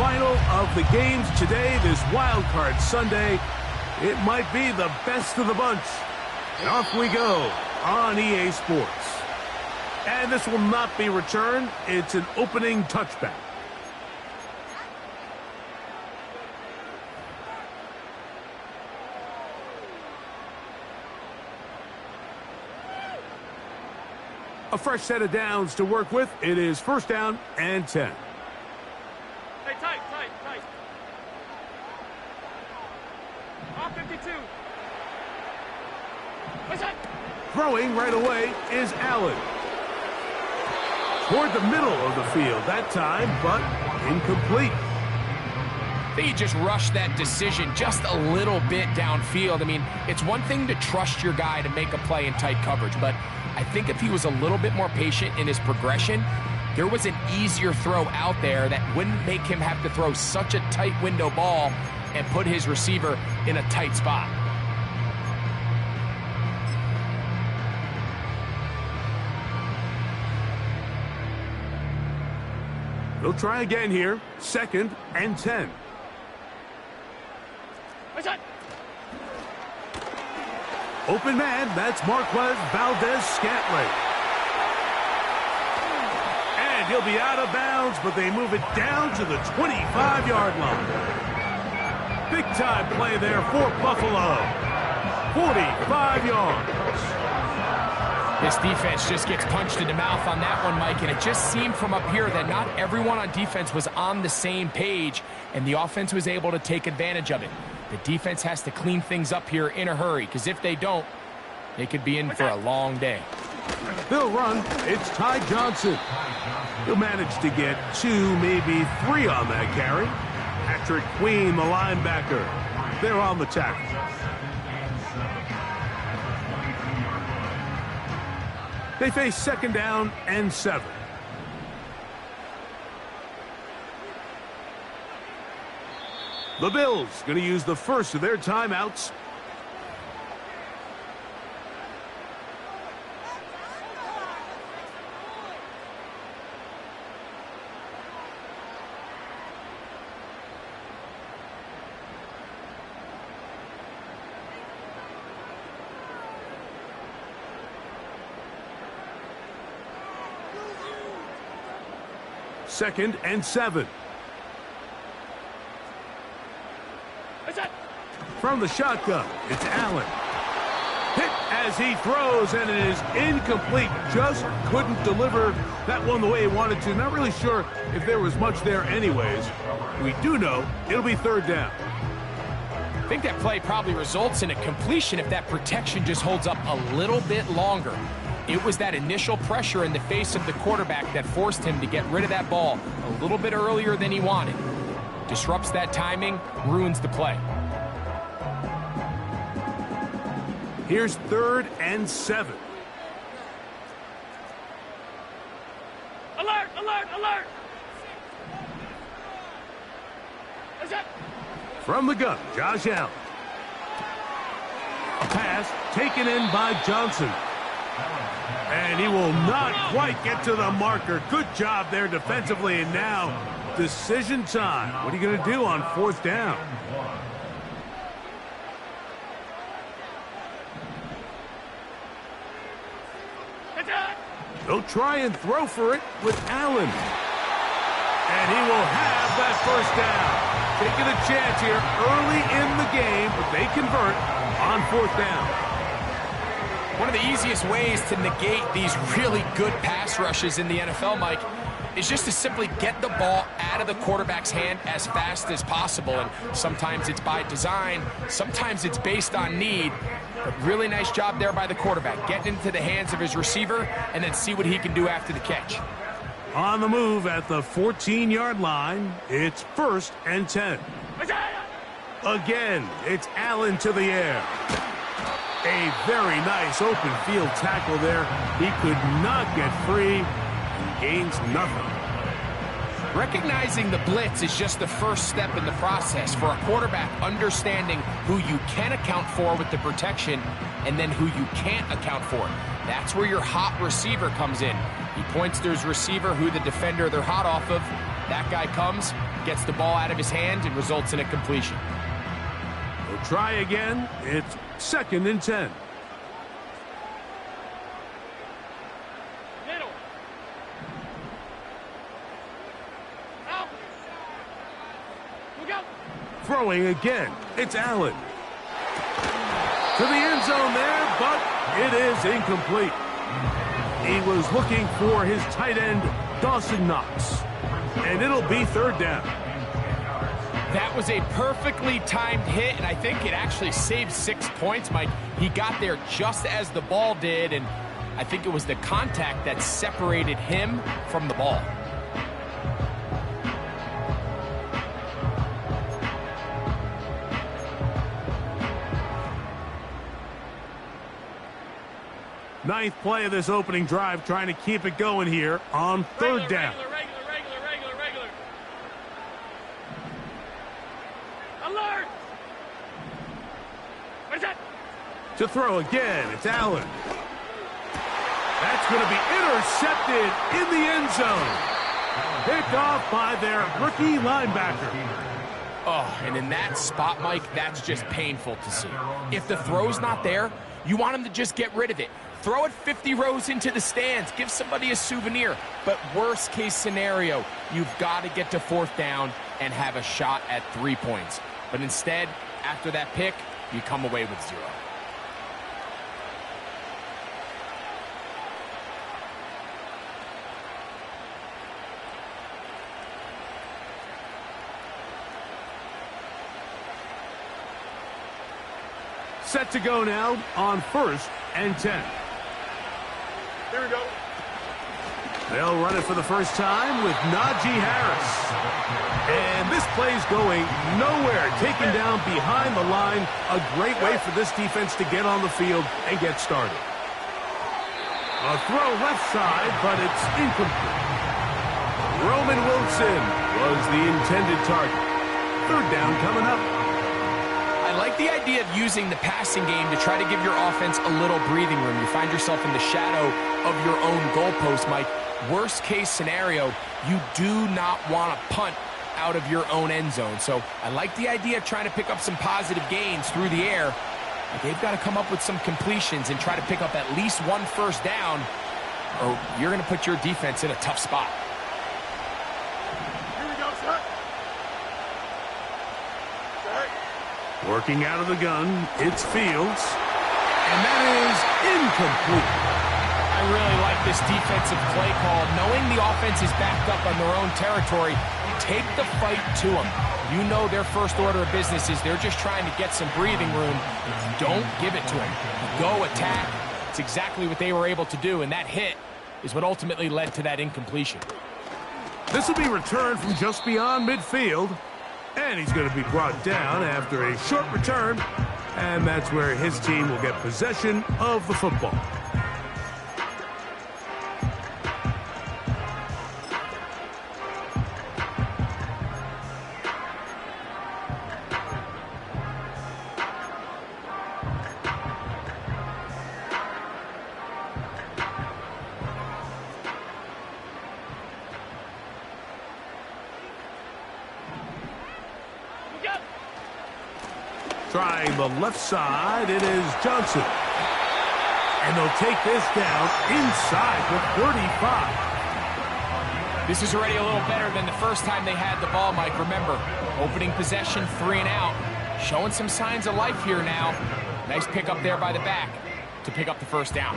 final of the games today, this Wild Card Sunday. It might be the best of the bunch. And off we go on EA Sports. And this will not be returned. It's an opening touchback. A fresh set of downs to work with. It is first down and 10. Hey, tight. Off 52. What's that? Throwing right away is Allen. Toward the middle of the field that time, but incomplete. I think he just rushed that decision just a little bit downfield. I mean, it's one thing to trust your guy to make a play in tight coverage, but I think if he was a little bit more patient in his progression, there was an easier throw out there that wouldn't make him have to throw such a tight window ball and put his receiver in a tight spot. They'll try again here. Second and 10. What's that? Open man, that's Marquez Valdez-Scantling. And he'll be out of bounds, but they move it down to the 25-yard line. Big-time play there for Buffalo. 45 yards. This defense just gets punched in the mouth on that one, Mike, and it just seemed from up here that not everyone on defense was on the same page, and the offense was able to take advantage of it. The defense has to clean things up here in a hurry, because if they don't, they could be in for a long day. They'll run. It's Ty Johnson. He'll manage to get 2, maybe 3 on that carry. Patrick Queen, the linebacker. They're on the tackle. They face second down and 7. The Bills going to use the first of their timeouts. Second and 7. From the shotgun, it's Allen. Hit as he throws, and it is incomplete. Just couldn't deliver that one the way he wanted to. Not really sure if there was much there anyways. We do know it'll be third down. I think that play probably results in a completion if that protection just holds up a little bit longer. It was that initial pressure in the face of the quarterback that forced him to get rid of that ball a little bit earlier than he wanted. Disrupts that timing, ruins the play. Here's third and 7. Alert! What's that? From the gun, Josh Allen. A pass taken in by Johnson. And he will not quite get to the marker. Good job there defensively, and now decision time. What are you going to do on fourth down? They'll try and throw for it with Allen. And he will have that first down. Taking a chance here early in the game, but they convert on fourth down. One of the easiest ways to negate these really good pass rushes in the NFL, Mike, is just to simply get the ball out of the quarterback's hand as fast as possible. And sometimes it's by design, sometimes it's based on need. But really nice job there by the quarterback, getting into the hands of his receiver and then see what he can do after the catch. On the move at the 14-yard line, it's first and 10. Again, it's Allen to the air. A very nice open field tackle there. He could not get free. He gains nothing. Recognizing the blitz is just the first step in the process for a quarterback understanding who you can account for with the protection and then who you can't account for. That's where your hot receiver comes in. He points to his receiver, who the defender they're hot off of. That guy comes, gets the ball out of his hand and results in a completion. We'll try again. It's 2nd and 10. Middle. Out. Look out. Throwing again. It's Allen. To the end zone there, but it is incomplete. He was looking for his tight end, Dawson Knox. And it'll be 3rd down. That was a perfectly timed hit, and I think it actually saved 6 points, Mike. He got there just as the ball did, and I think it was the contact that separated him from the ball. Ninth play of this opening drive, trying to keep it going here on 3rd down. Regular. Alert! What is that? To throw again, it's Allen. That's going to be intercepted in the end zone. Picked off by their rookie linebacker. Oh, and in that spot, Mike, that's just painful to see. If the throw's not there, you want him to just get rid of it. Throw it 50 rows into the stands. Give somebody a souvenir. But worst case scenario, you've got to get to 4th down and have a shot at 3 points. But instead, after that pick, you come away with 0. Set to go now on 1st and 10. Here we go. They'll run it for the first time with Najee Harris. And this play's going nowhere. Taken down behind the line. A great way for this defense to get on the field and get started. A throw left side, but it's incomplete. Roman Wilson was the intended target. 3rd down coming up. I like the idea of using the passing game to try to give your offense a little breathing room. You find yourself in the shadow of your own goalpost, Mike. Worst case scenario, you do not want to punt out of your own end zone. So I like the idea of trying to pick up some positive gains through the air. But they've got to come up with some completions and try to pick up at least 1 first down, or you're going to put your defense in a tough spot. Here we go, sir. Working out of the gun, it's Fields. And that is incomplete. I really like this defensive play call. Knowing the offense is backed up on their own territory, take the fight to them. You know their first order of business is they're just trying to get some breathing room. Don't give it to them. Go attack. It's exactly what they were able to do, and that hit is what ultimately led to that incompletion. This will be returned from just beyond midfield. And he's going to be brought down after a short return. And that's where his team will get possession of the football. Trying the left side, it is Johnson. And they'll take this down inside the 35. This is already a little better than the first time they had the ball, Mike. Remember, opening possession, 3 and out. Showing some signs of life here now. Nice pick up there by the back to pick up the first down.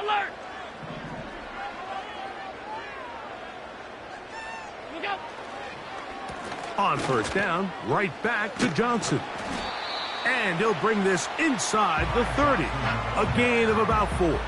Alert! Look out! On first down, right back to Johnson. And he'll bring this inside the 30. A gain of about 4.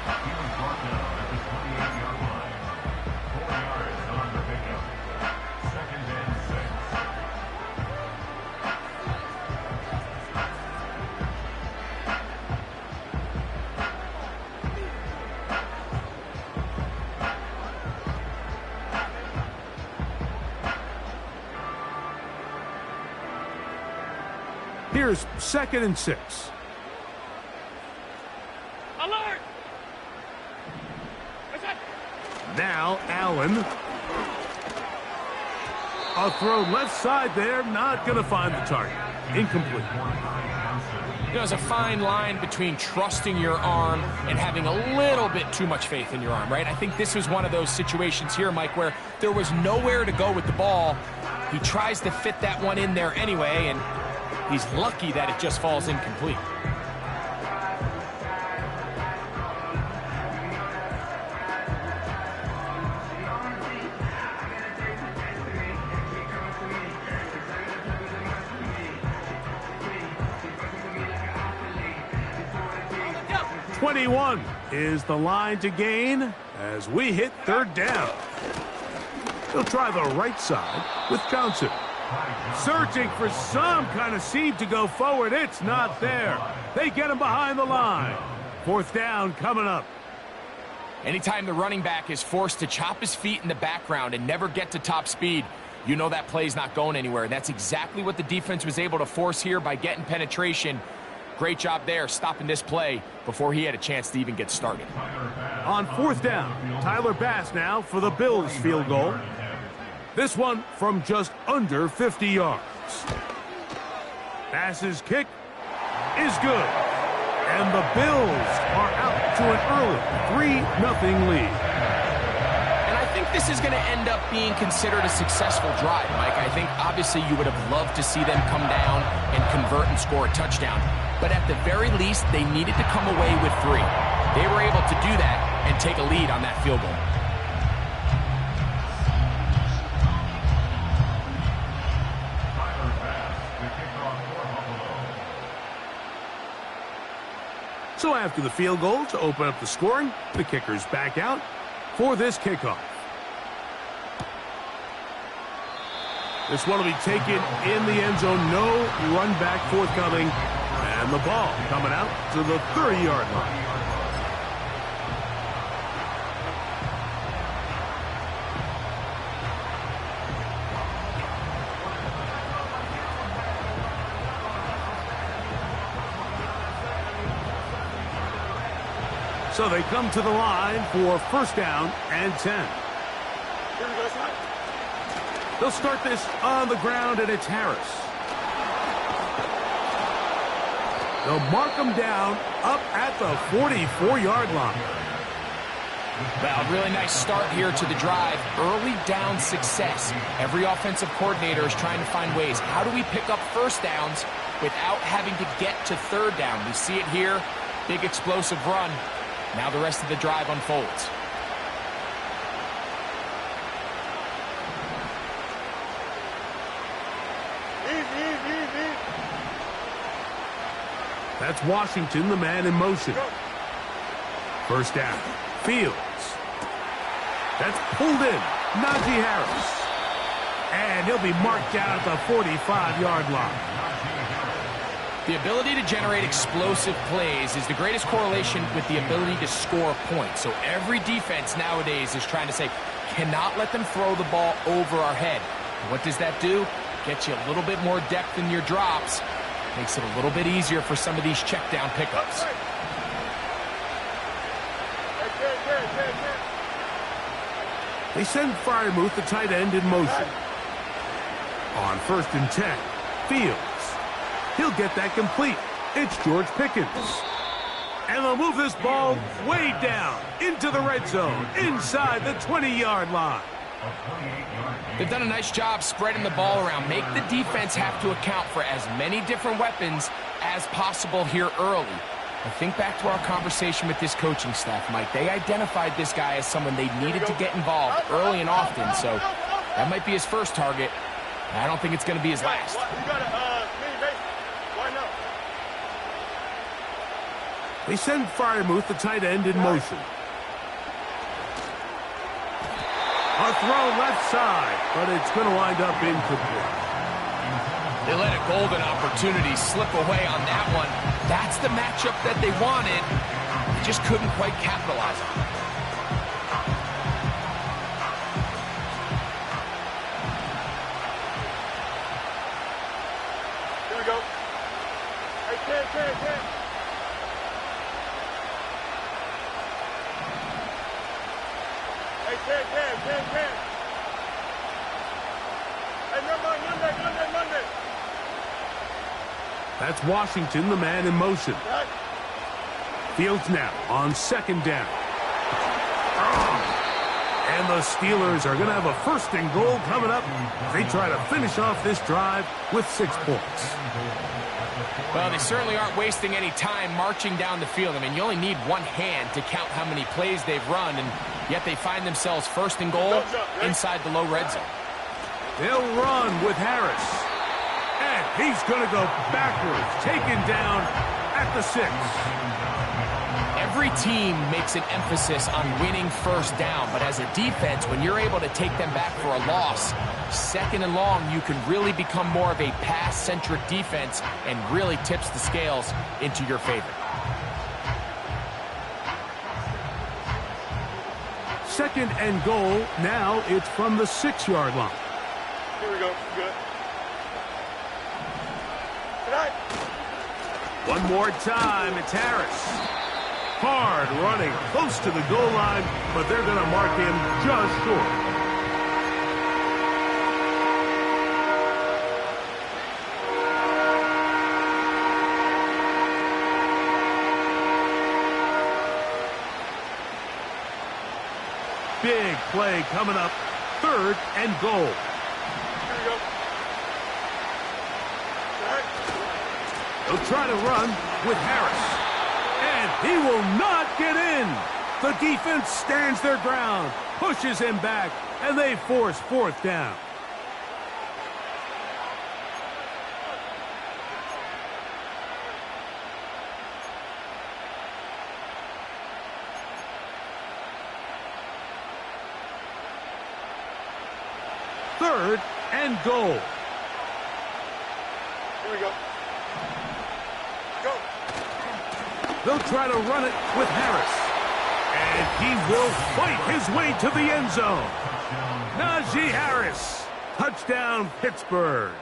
Here's 2nd and 6. Alert! What's that? Now Allen. A throw left side there, not going to find the target. Incomplete. You know, there's a fine line between trusting your arm and having a little bit too much faith in your arm, right? I think this was one of those situations here, Mike, where there was nowhere to go with the ball. He tries to fit that one in there anyway, and he's lucky that it just falls incomplete. Go! 21 is the line to gain as we hit 3rd down. He'll try the right side with Johnson. Searching for some kind of seam to go forward. It's not there. They get him behind the line. 4th down coming up. Anytime the running back is forced to chop his feet in the background and never get to top speed, you know that play's not going anywhere. That's exactly what the defense was able to force here by getting penetration. Great job there, stopping this play before he had a chance to even get started. On 4th down, Tyler Bass now for the Bills field goal. This one from just under 50 yards. Bass's kick is good. And the Bills are out to an early 3-0 lead. And I think this is going to end up being considered a successful drive, Mike. I think obviously you would have loved to see them come down and convert and score a touchdown. But at the very least, they needed to come away with 3. They were able to do that and take a lead on that field goal. So after the field goal to open up the scoring, the kicker's back out for this kickoff. This one will be taken in the end zone. No run back forthcoming. And the ball coming out to the 30-yard line. So they come to the line for 1st down and 10. They'll start this on the ground, and it's Harris. They'll mark him down up at the 44-yard line. Well, really nice start here to the drive. Early down success. Every offensive coordinator is trying to find ways. How do we pick up 1st downs without having to get to 3rd down? We see it here. Big explosive run. Now the rest of the drive unfolds. Easy. That's Washington, the man in motion. 1st down. Fields. That's pulled in. Najee Harris. And he'll be marked down at the 45-yard line. The ability to generate explosive plays is the greatest correlation with the ability to score points. So every defense nowadays is trying to say, cannot let them throw the ball over our head. What does that do? Gets you a little bit more depth in your drops. Makes it a little bit easier for some of these check down pickups. They send Freiermuth, the tight end, in motion. On 1st and 10, Fields. He'll get that complete. It's George Pickens. And they'll move this ball way down into the red zone, inside the 20-yard line. They've done a nice job spreading the ball around. Make the defense have to account for as many different weapons as possible here early. I think back to our conversation with this coaching staff, Mike. They identified this guy as someone they needed to get involved early and often, so that might be his first target. I don't think it's going to be his last. They send Freiermuth, the tight end, in motion. A throw left side, but it's going to wind up incomplete. They let a golden opportunity slip away on that one. That's the matchup that they wanted. They just couldn't quite capitalize on it. Here we go. 10. Hey, Monday. That's Washington, the man in motion. Right. Fields now on second down. And the Steelers are going to have a first and goal coming up as they try to finish off this drive with 6 points. Well, they certainly aren't wasting any time marching down the field. I mean, you only need one hand to count how many plays they've run, and yet they find themselves first and goal inside the low red zone. They'll run with Harris. And he's going to go backwards, taken down at the 6. Every team makes an emphasis on winning first down, but as a defense, when you're able to take them back for a loss, second and long, you can really become more of a pass-centric defense and really tips the scales into your favor. Second and goal. Now it's from the 6-yard line. Here we go. Good. Tonight. One more time. It's Harris. Hard running close to the goal line, but they're going to mark him just short. Big play coming up. Third and goal. Here we go. Tonight. They'll try to run with Harris. And he will not get in. The defense stands their ground, pushes him back, and they force fourth down. Third and goal. Here we go. Go. They'll try to run it with Harris. And he will fight his way to the end zone. Najee Harris. Touchdown, Pittsburgh.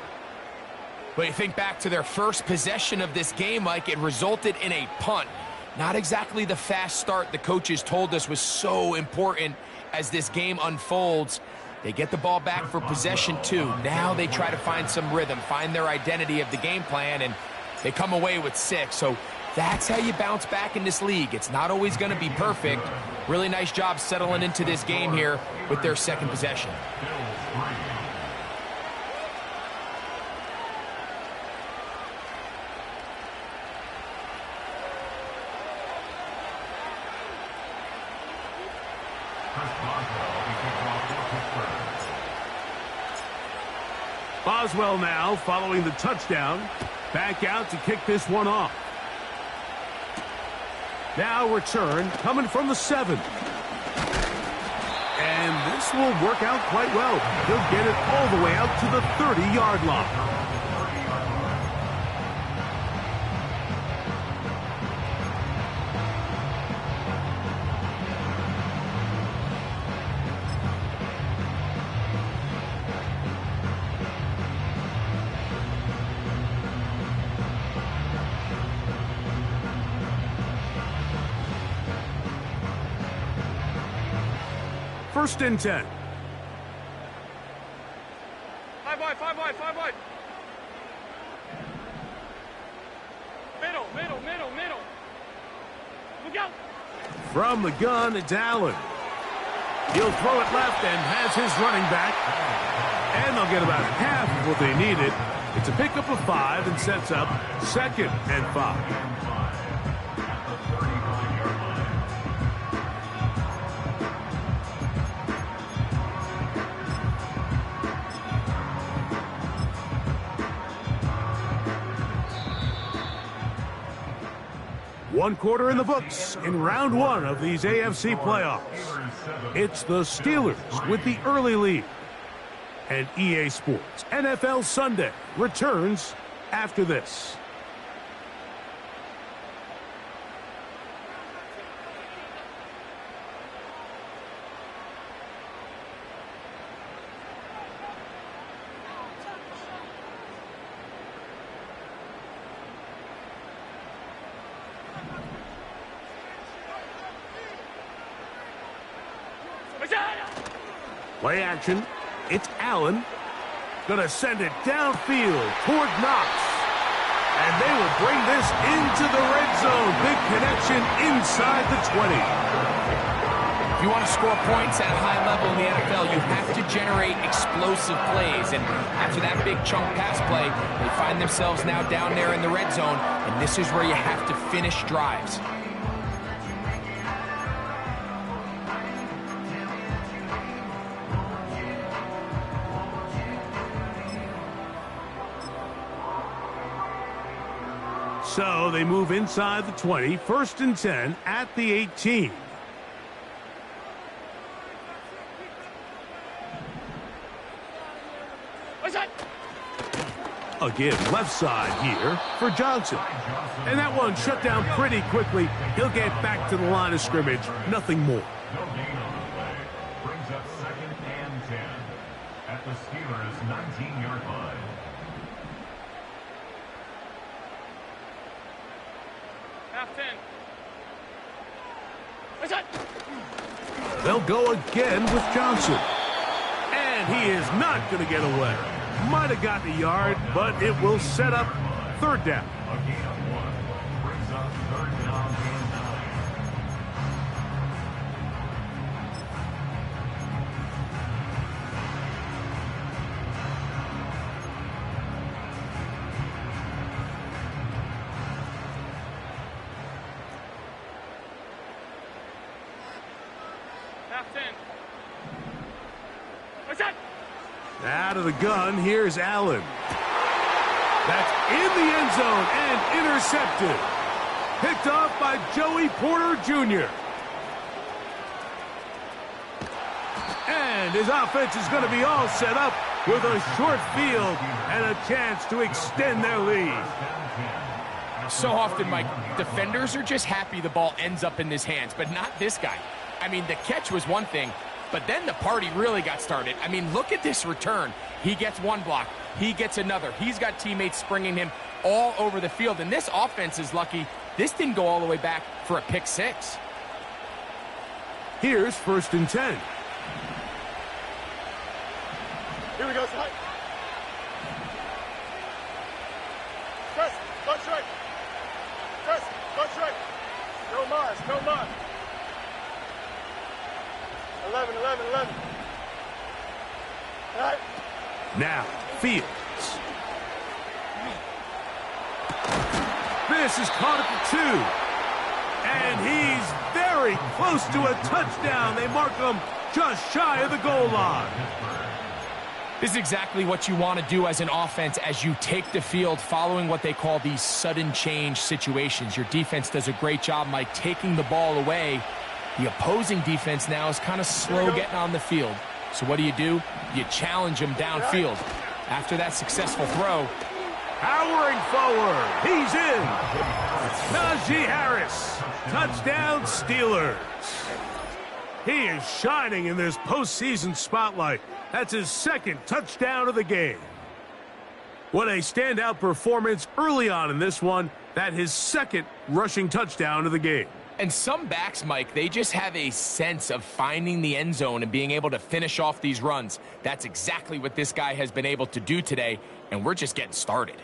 But you think back to their first possession of this game, Mike, it resulted in a punt. Not exactly the fast start the coaches told us was so important as this game unfolds. They get the ball back for possession 2. Now they try to find some rhythm, find their identity of the game plan, and they come away with 6. So that's how you bounce back in this league. It's not always going to be perfect. Really nice job settling into this game here with their second possession. Boswell now following the touchdown. Back out to kick this one off. Now return coming from the 7. And this will work out quite well. He'll get it all the way out to the 30-yard line. First and 10. 5 wide. Middle. Look out. From the gun, it's Allen. He'll throw it left and has his running back. And they'll get about half of what they needed. It's a pickup of 5 and sets up second and 5. One quarter in the books in round 1 of these AFC playoffs. It's the Steelers with the early lead. And EA Sports NFL Sunday returns after this. Play action. It's Allen. Gonna send it downfield toward Knox. And they will bring this into the red zone. Big connection inside the 20. If you want to score points at a high level in the NFL, you have to generate explosive plays. And after that big chunk pass play, they find themselves now down there in the red zone. And this is where you have to finish drives. So they move inside the 20, 1st and 10 at the 18. Again, left side here for Johnson. And that one shut down pretty quickly. He'll get back to the line of scrimmage. Nothing more. No gain on the play. Brings up 2nd and 10 at the Steelers' 19-yard line. Half 10. They'll go again with Johnson. And he is not going to get away. Might have gotten a yard, but it will set up 3rd down. A gain of 1 brings up 3rd down and 9. Half 10. Out of the gun, here's Allen. That's in the end zone and intercepted. Picked off by Joey Porter Jr. And his offense is going to be all set up with a short field and a chance to extend their lead. So often, Mike, defenders are just happy the ball ends up in his hands, but not this guy. I mean, the catch was one thing, but then the party really got started. I mean, look at this return. He gets one block. He gets another. He's got teammates springing him all over the field. And this offense is lucky this didn't go all the way back for a pick 6. Here's 1st and 10. Here we go, Sly. Press, bunch right. Press, bunch right. No Mars, no Mars. 11. All right. Now, Fields. This is caught at the 2. And he's very close to a touchdown. They mark him just shy of the goal line. This is exactly what you want to do as an offense as you take the field following what they call these sudden change situations. Your defense does a great job, Mike, taking the ball away. The opposing defense now is kind of slow getting on the field. So what do? You challenge them downfield. After that successful throw. Powering forward. He's in. Najee Harris. Touchdown Steelers. He is shining in this postseason spotlight. That's his 2nd touchdown of the game. What a standout performance early on in this one. That his 2nd rushing touchdown of the game. And some backs, Mike, they just have a sense of finding the end zone and being able to finish off these runs. That's exactly what this guy has been able to do today, and we're just getting started.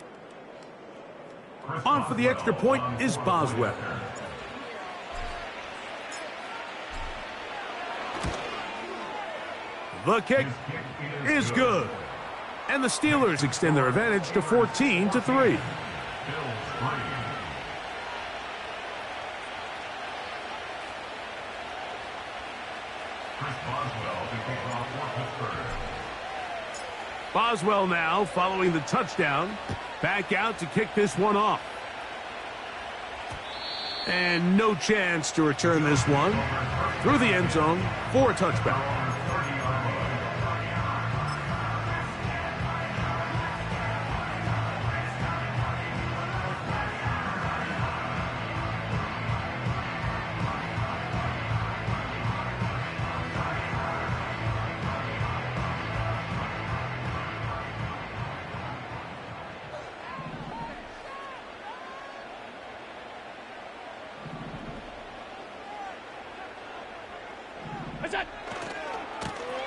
On for the extra point is Boswell. The kick is good. And the Steelers extend their advantage to 14-3. Boswell now following the touchdown. Back out to kick this one off. And no chance to return this one through the end zone for a touchback.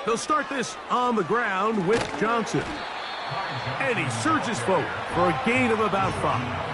He'll start this on the ground with Johnson. And he surges forward for a gain of about 5.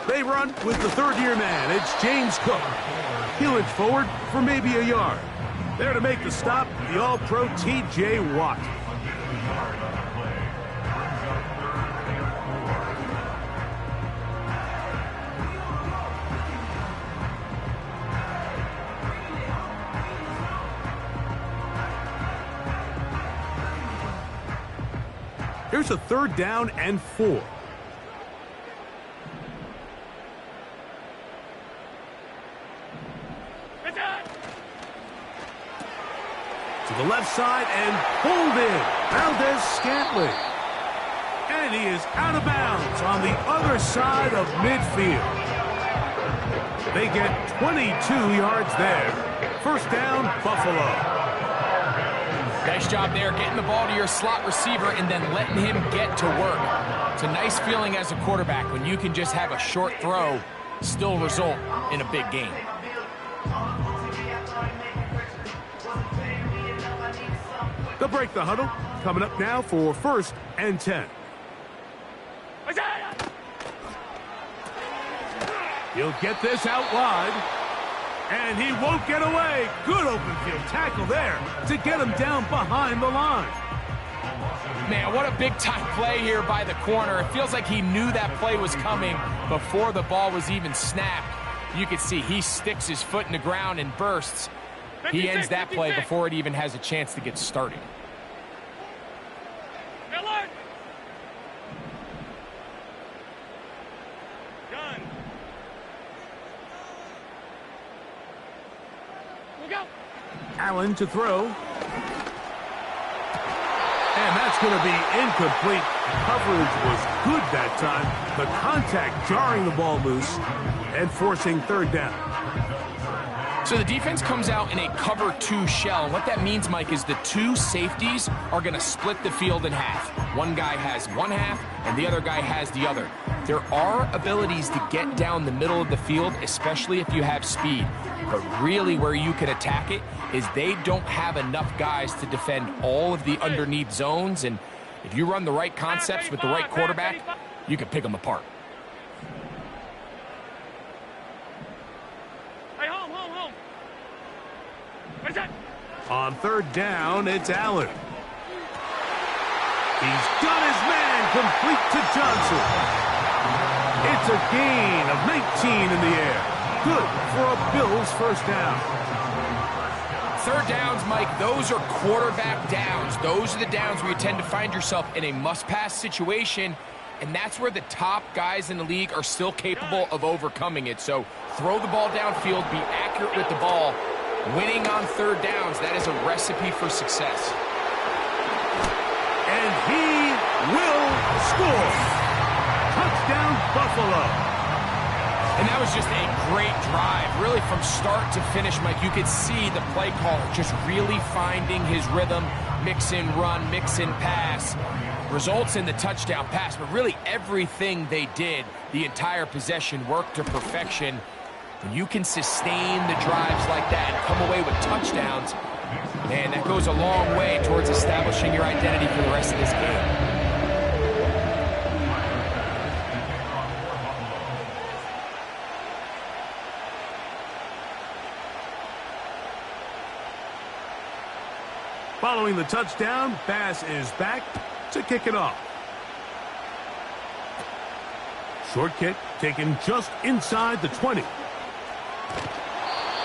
They run with the third-year man. It's James Cook. He'll inch forward for maybe a yard. There to make the stop, the All-Pro T.J. Watt. Here's a 3rd down and 4. To the left side and pulled in. Valdez-Scantling. And he is out of bounds on the other side of midfield. They get 22 yards there. 1st down, Buffalo. Nice job there getting the ball to your slot receiver and then letting him get to work. It's a nice feeling as a quarterback when you can just have a short throw still result in a big game. They'll break the huddle. Coming up now for 1st and 10. He'll get this out wide. And he won't get away. Good open field tackle there to get him down behind the line. Man, what a big-time play here by the corner. It feels like he knew that play was coming before the ball was even snapped. You can see he sticks his foot in the ground and bursts. He ends that play before it even has a chance to get started. Allen to throw. And that's going to be incomplete. Coverage was good that time. The contact jarring the ball loose and forcing 3rd down. So the defense comes out in a cover 2 shell. And what that means, Mike, is the 2 safeties are going to split the field in half. One guy has one half, and the other guy has the other. There are abilities to get down the middle of the field, especially if you have speed. But really where you can attack it is they don't have enough guys to defend all of the underneath zones. And if you run the right concepts with the right quarterback, you can pick them apart. On 3rd down, it's Allen. He's got his man complete to Johnson. It's a gain of 19 in the air. Good for a Bills 1st down. 3rd downs, Mike, those are quarterback downs. Those are the downs where you tend to find yourself in a must-pass situation, and that's where the top guys in the league are still capable of overcoming it. So throw the ball downfield, be accurate with the ball. Winning on 3rd downs, that is a recipe for success. And he will score. Touchdown, Buffalo. And that was just a great drive. Really from start to finish, Mike, you could see the play caller just really finding his rhythm, mix and run, mix and pass. Results in the touchdown pass, but really everything they did, the entire possession worked to perfection. When you can sustain the drives like that and come away with touchdowns, man, that goes a long way towards establishing your identity for the rest of this game. Following the touchdown, Bass is back to kick it off. Short kick taken just inside the 20.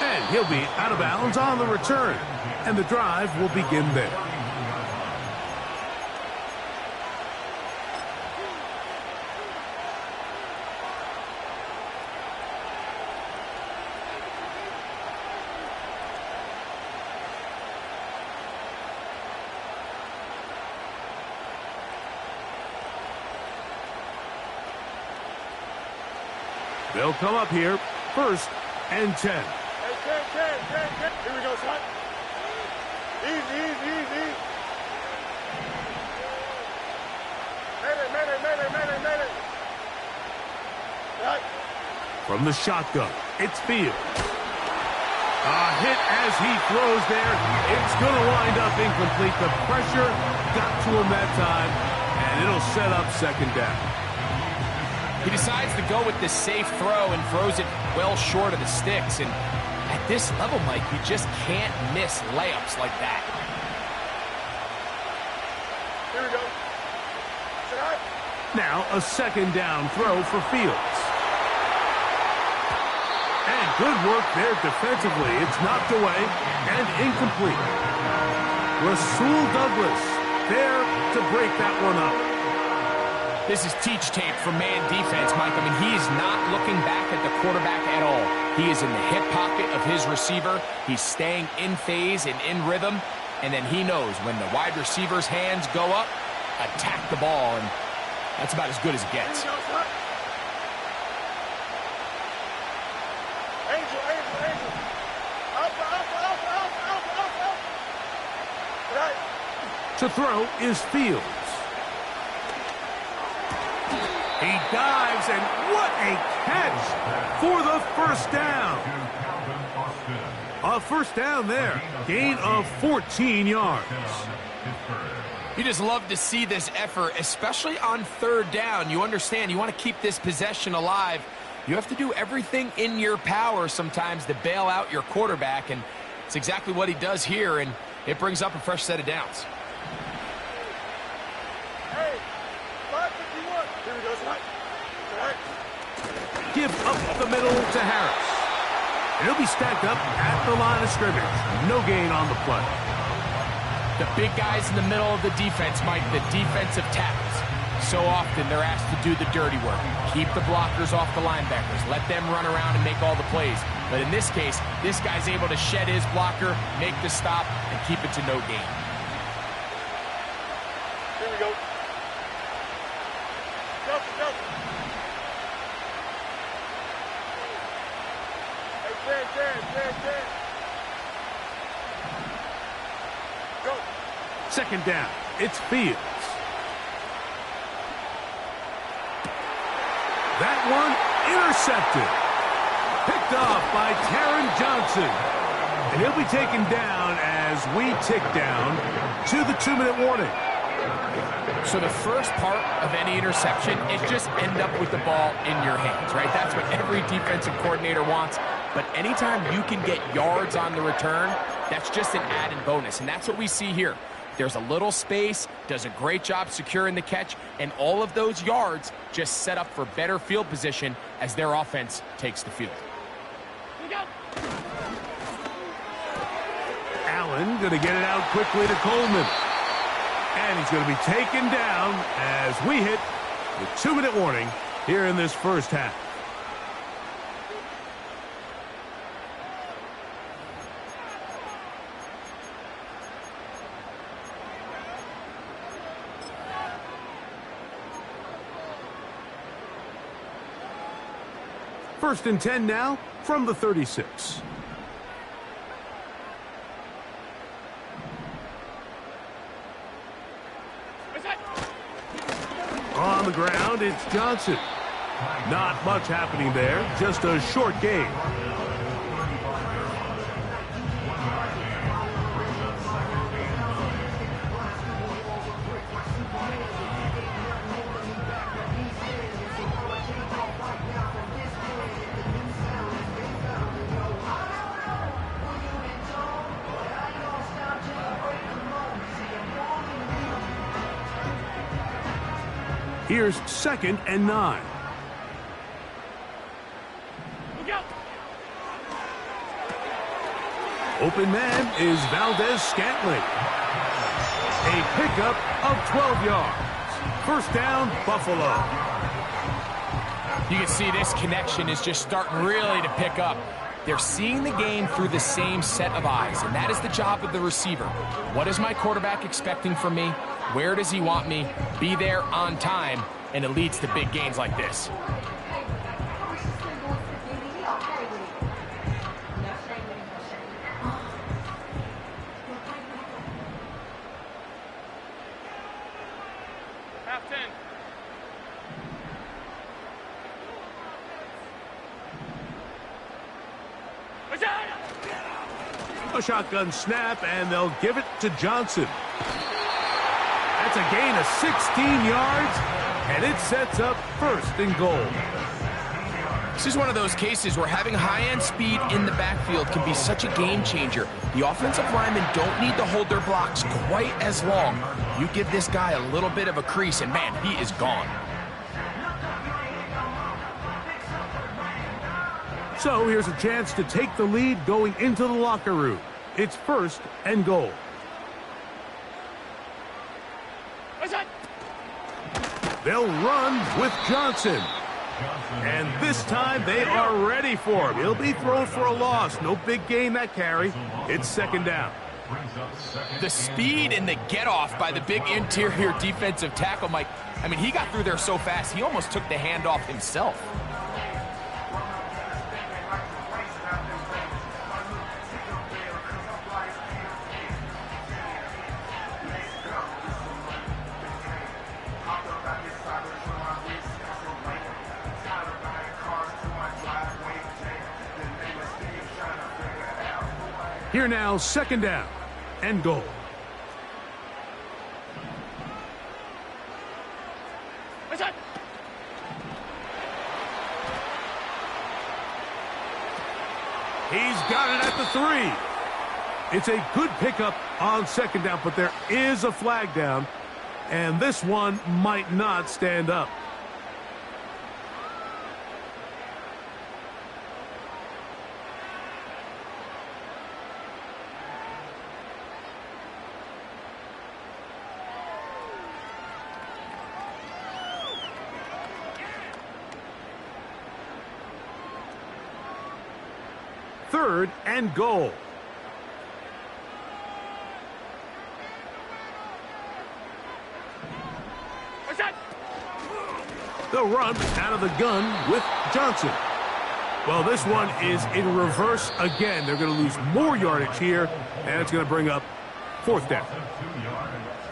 And he'll be out of bounds on the return. And the drive will begin there. They'll come up here, 1st and 10. Hey, 10. Here we go, son. Easy. Mayday. Right. From the shotgun, it's Fields. A hit as he throws there. It's going to wind up incomplete. The pressure got to him that time, and it'll set up 2nd down. He decides to go with this safe throw and throws it well short of the sticks. And at this level, Mike, you just can't miss layups like that. Here we go. Sit out. Now a 2nd down throw for Fields. And good work there defensively. It's knocked away and incomplete. Rasul Douglas there to break that one up. This is teach tape for man defense, Mike. I mean, he is not looking back at the quarterback at all. He is in the hip pocket of his receiver. He's staying in phase and in rhythm. And then he knows when the wide receiver's hands go up, attack the ball. And that's about as good as it gets. Here we go, son. Angel. Up. Right. To throw is Fields. He dives, and what a catch for the 1st down. A 1st down there. Gain of 14 yards. You just love to see this effort, especially on 3rd down. You understand, you want to keep this possession alive. You have to do everything in your power sometimes to bail out your quarterback, and it's exactly what he does here, and it brings up a fresh set of downs. Hey, 551. Here we go, son. Right. Give up the middle to Harris. He'll be stacked up at the line of scrimmage. No gain on the play. The big guys in the middle of the defense, Mike, the defensive tackles. So often they're asked to do the dirty work. Keep the blockers off the linebackers. Let them run around and make all the plays. But in this case, this guy's able to shed his blocker, make the stop, and keep it to no gain. Here we go. Delta. Hey, 10. Go. 2nd down. It's Fields. That one intercepted. Picked off by Taron Johnson. And he'll be taken down as we tick down to the 2-minute warning. So the first part of any interception is just end up with the ball in your hands, right? That's what every defensive coordinator wants. But anytime you can get yards on the return, that's just an added bonus. And that's what we see here. There's a little space, does a great job securing the catch, and all of those yards just set up for better field position as their offense takes the field. Allen going to get it out quickly to Coleman. And he's going to be taken down as we hit the 2-minute warning here in this 1st half. First and 10 now from the 36. On the ground, it's Johnson. Not much happening there, just a short gain. Here's 2nd and 9. Open man is Valdez-Scantling. A pickup of 12 yards. 1st down, Buffalo. You can see this connection is just starting really to pick up. They're seeing the game through the same set of eyes, and that is the job of the receiver. What is my quarterback expecting from me? Where does he want me? Be there on time, and it leads to big gains like this. A shotgun snap, and they'll give it to Johnson. That's a gain of 16 yards, and it sets up 1st and goal. This is one of those cases where having high-end speed in the backfield can be such a game changer. The offensive linemen don't need to hold their blocks quite as long. You give this guy a little bit of a crease, and man, he is gone. So here's a chance to take the lead going into the locker room. It's 1st and goal. They'll run with Johnson. And this time they are ready for him. He'll be thrown for a loss. No big gain that carry. It's 2nd down. The speed and the get-off by the big interior defensive tackle, Mike. I mean, he got through there so fast, he almost took the handoff himself. Here now, 2nd down and goal. He's got it at the 3. It's a good pickup on 2nd down, but there is a flag down, and this one might not stand up. Third and goal. They'll run out of the gun with Johnson. Well, this one is in reverse again. They're going to lose more yardage here, and it's going to bring up 4th down.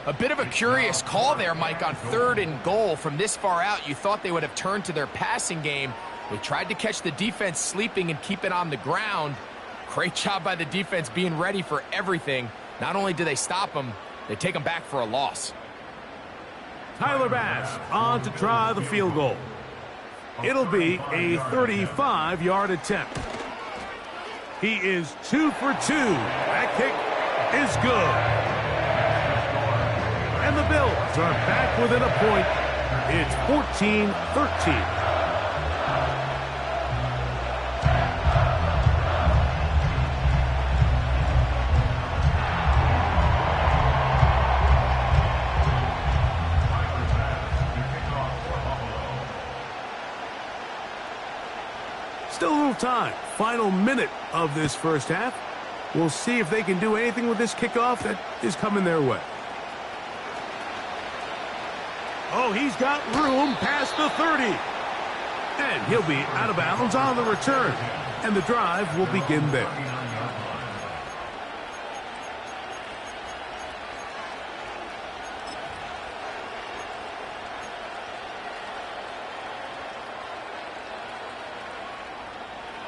A bit of a curious call there, Mike, on 3rd and goal. From this far out, you thought they would have turned to their passing game. They tried to catch the defense sleeping and keep it on the ground. Great job by the defense being ready for everything. Not only do they stop them, they take them back for a loss. Tyler Bass on to try the field goal. It'll be a 35-yard attempt. He is 2 for 2. That kick is good. And the Bills are back within a point. It's 14-13. Still a little time. Final minute of this first half. We'll see if they can do anything with this kickoff that is coming their way. Oh, he's got room past the 30. And he'll be out of bounds on the return. And the drive will begin there.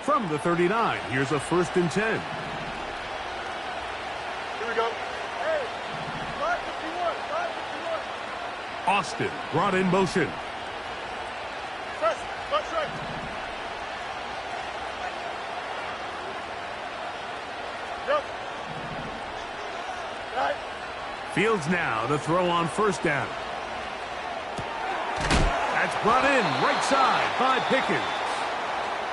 From the 39, here's a 1st and 10. Here we go. Hey, 551, 551. Austin brought in motion. Press, left, right. Yep. Right. Fields now to throw on 1st down. That's brought in right side by Pickens.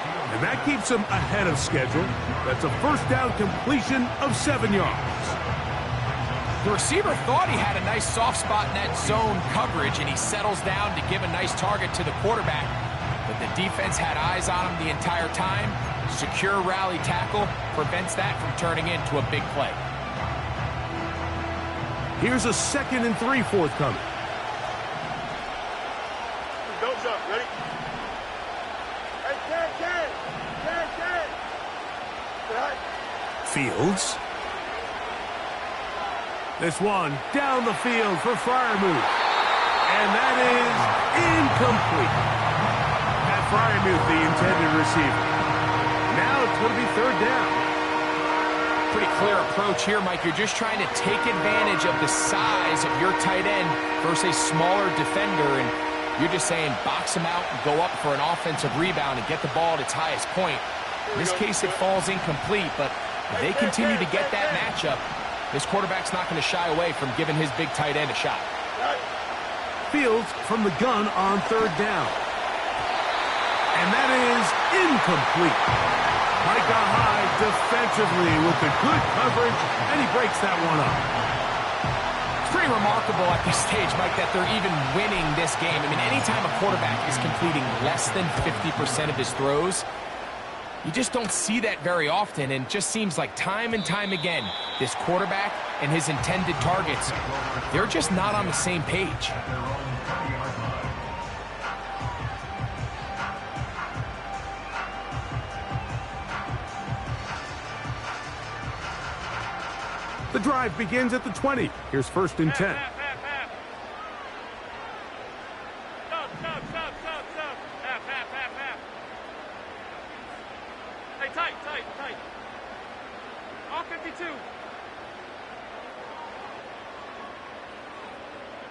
And that keeps him ahead of schedule. That's a 1st down completion of 7 yards. The receiver thought he had a nice soft spot in that zone coverage, and he settles down to give a nice target to the quarterback. But the defense had eyes on him the entire time. Secure rally tackle prevents that from turning into a big play. Here's a 2nd and 3 forthcoming. Don't jump. Ready? Fields. This one down the field for Freiermuth. And that is incomplete. Pat Freiermuth, the intended receiver. Now it's going to be 3rd down. pretty clear approach here, Mike. You're just trying to take advantage of the size of your tight end versus a smaller defender, and you're just saying box him out and go up for an offensive rebound and get the ball at its highest point. In this case, it falls incomplete, but if they continue to get that matchup, this quarterback's not going to shy away from giving his big tight end a shot. Fields from the gun on third down. And that is incomplete. Micah Hyde defensively with the good coverage, and he breaks that one up. It's pretty remarkable at this stage, Mike, that they're even winning this game. I mean, anytime a quarterback is completing less than 50% of his throws, you just don't see that very often, and it just seems like time and time again, this quarterback and his intended targets, they're just not on the same page. The drive begins at the 20. Here's 1st and 10. Hey, tight. All 52.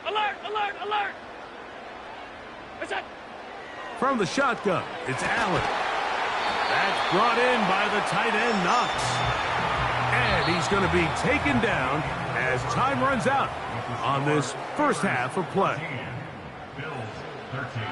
Alert! What's that? From the shotgun, it's Allen. That's brought in by the tight end, Knox. And he's going to be taken down as time runs out on this first half of play. Bills 13.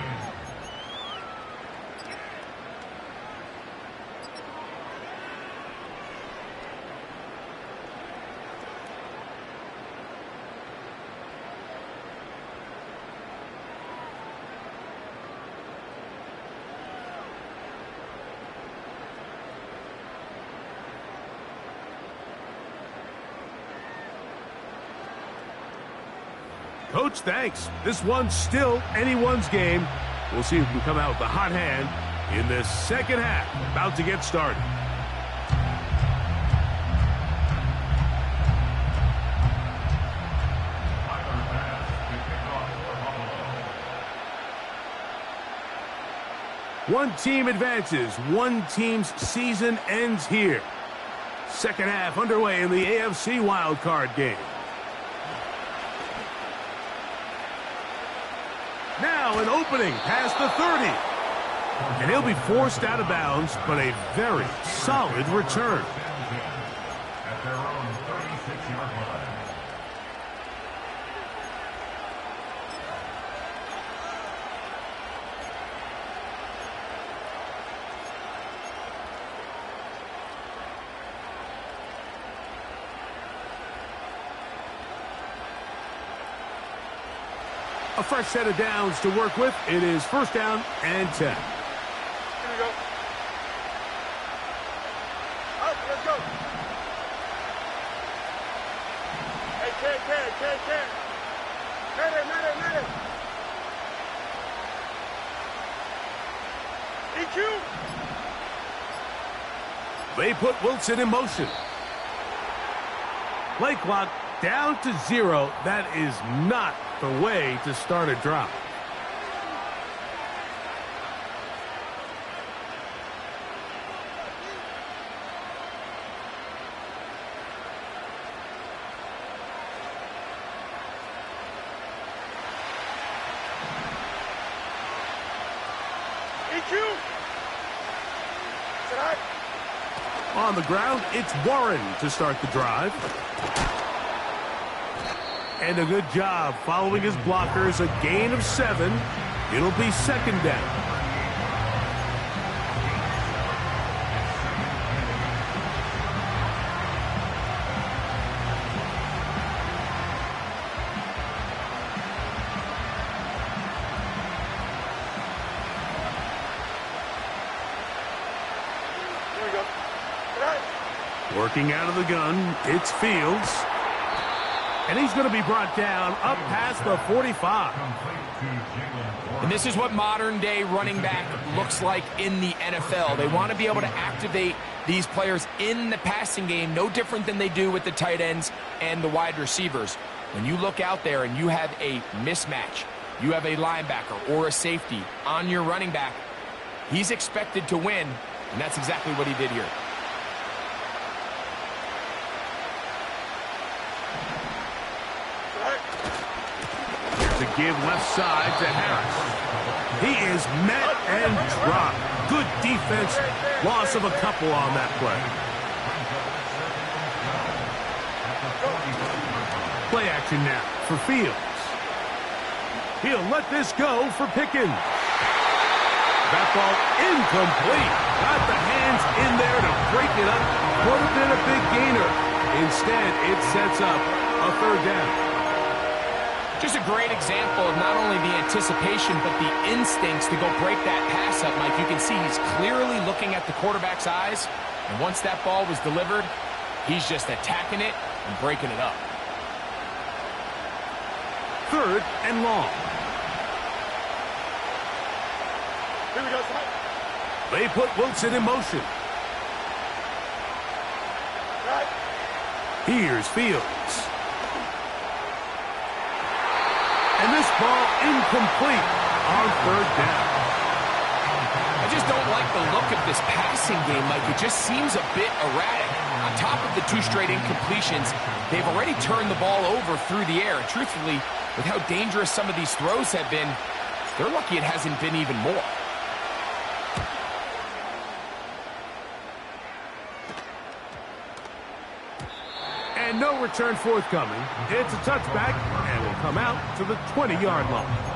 Coach, thanks. This one's still anyone's game. We'll see who can come out with the hot hand in this second half. About to get started. One team advances. One team's season ends here. Second half underway in the AFC wildcard game. Now an opening past the 30. And he'll be forced out of bounds, but a very solid return. At their own 36-yard line. A fresh set of downs to work with. It is 1st down and 10. Here we go. Up, let's go. Hey, Ken. Minute. EQ. They put Wilson in motion. Play clock down to 0. That is not the way to start a drive. EQ. Tonight. On the ground, it's Warren to start the drive. And a good job following his blockers, a gain of 7. It'll be 2nd down. Here we go. Tonight. Working out of the gun, it's Fields. And he's going to be brought down up past the 45. And this is what modern-day running back looks like in the NFL. They want to be able to activate these players in the passing game, no different than they do with the tight ends and the wide receivers. When you look out there and you have a mismatch, you have a linebacker or a safety on your running back, he's expected to win, and that's exactly what he did here. give left side to Harris. He is met and dropped. Good defense. Loss of a couple on that play. Play action now for Fields. He'll let this go for Pickens. That ball incomplete. Got the hands in there to break it up. Would have been a big gainer. Instead, it sets up a third down. Just a great example of not only the anticipation, but the instincts to go break that pass up, Mike. You can see he's clearly looking at the quarterback's eyes. And once that ball was delivered, he's just attacking it and breaking it up. Third and long. Here we go, Ty. They put Wilson in motion. Right. Here's Fields. And this ball incomplete on third down. I just don't like the look of this passing game, Mike. It just seems a bit erratic. On top of the 2 straight incompletions, they've already turned the ball over through the air. And truthfully, with how dangerous some of these throws have been, they're lucky it hasn't been even more. And no return forthcoming. It's a touchback and will come out to the 20-yard line.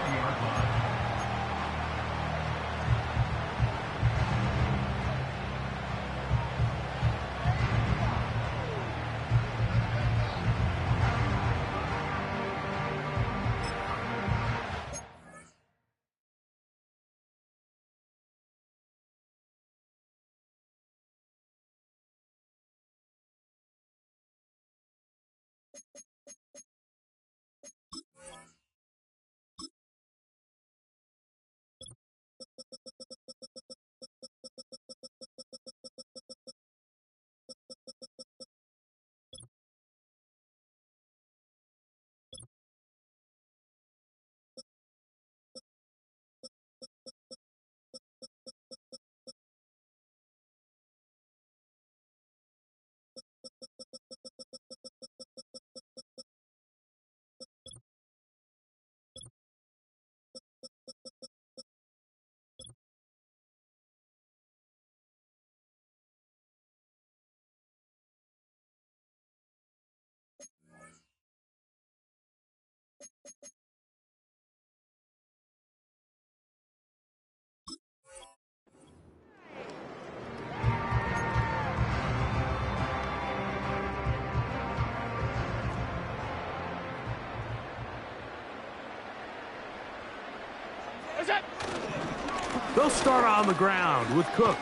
They'll start on the ground with Cook.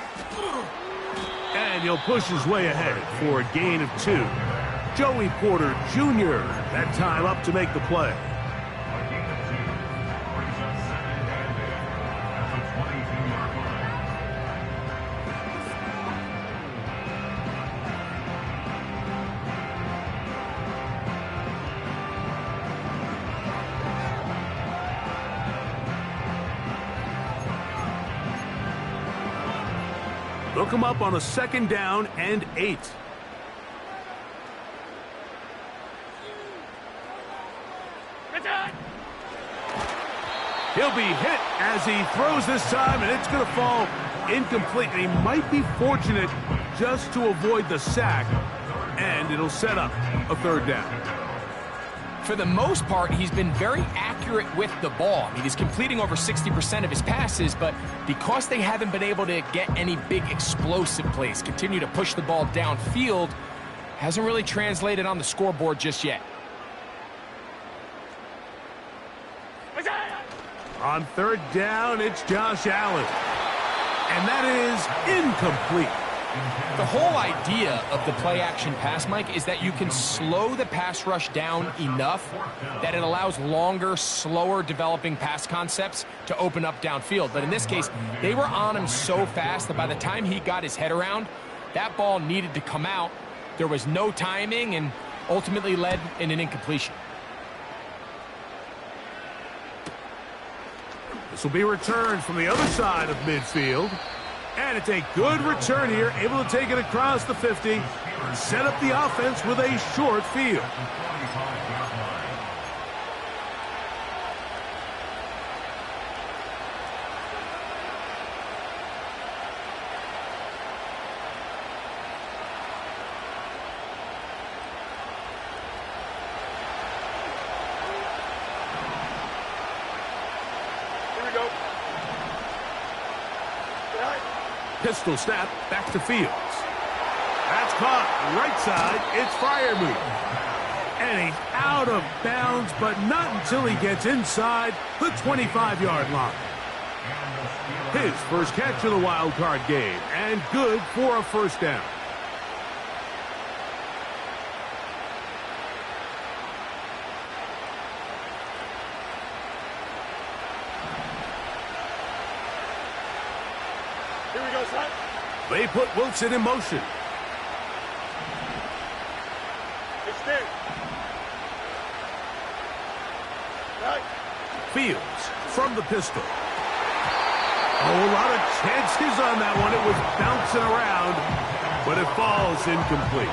And he'll push his way ahead for a gain of 2. Joey Porter Jr. that time up to make the play. A gain of 2 brings up second and 8 at the 22-yard line. They'll come up on a 2nd down and 8. He'll be hit as he throws this time, and it's going to fall incomplete. And he might be fortunate just to avoid the sack, and it'll set up a 3rd down. For the most part, he's been very accurate with the ball. I mean, he's completing over 60% of his passes, but because they haven't been able to get any big explosive plays, continue to push the ball downfield, hasn't really translated on the scoreboard just yet. On 3rd down, it's Josh Allen. And that is incomplete. The whole idea of the play-action pass, Mike, is that you can slow the pass rush down enough that it allows longer, slower developing pass concepts to open up downfield. But in this case, they were on him so fast that by the time he got his head around, that ball needed to come out. There was no timing and ultimately led in an incompletion. This will be returned from the other side of midfield. And it's a good return here, able to take it across the 50 and set up the offense with a short field. Pistol snap back to Fields. That's caught right side. It's Freiermuth. And he's out of bounds, but not until he gets inside the 25-yard line. His first catch of the wild card game, and good for a first down. Here we go, son. They put Wilson in motion. Extend. Right. Fields from the pistol. Oh, a lot of chances on that one. It was bouncing around, but it falls incomplete.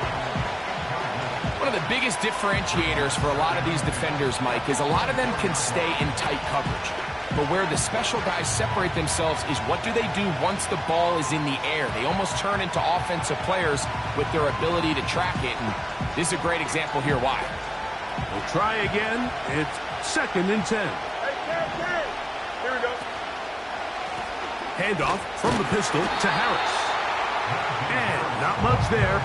One of the biggest differentiators for a lot of these defenders, Mike, is a lot of them can stay in tight coverage. But where the special guys separate themselves is what do they do once the ball is in the air? They almost turn into offensive players with their ability to track it, and this is a great example here why. We'll try again. It's 2nd and 10. Hey, here we go. Handoff from the pistol to Harris. And not much there.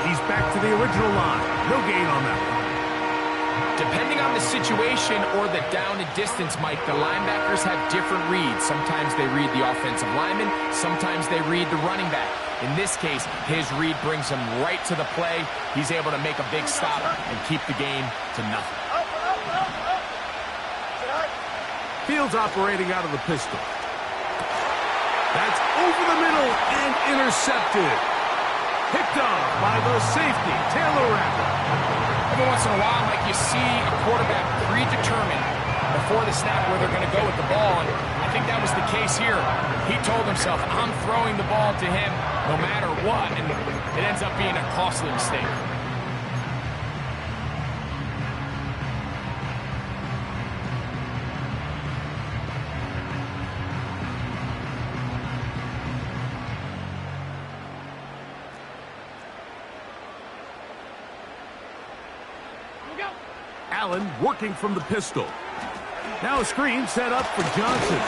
He's back to the original line. No gain on that one. Depending on the situation or the down and distance, Mike, the linebackers have different reads. Sometimes they read the offensive lineman. Sometimes they read the running back. In this case, his read brings him right to the play. He's able to make a big stop and keep the game to nothing. Fields operating out of the pistol. That's over the middle and intercepted. Picked off by the safety, Taylor Rapp. Every once in a while, Mike, you see a quarterback predetermined before the snap where they're going to go with the ball, and I think that was the case here. He told himself, I'm throwing the ball to him no matter what, and it ends up being a costly mistake. Allen working from the pistol. Now a screen set up for Johnson.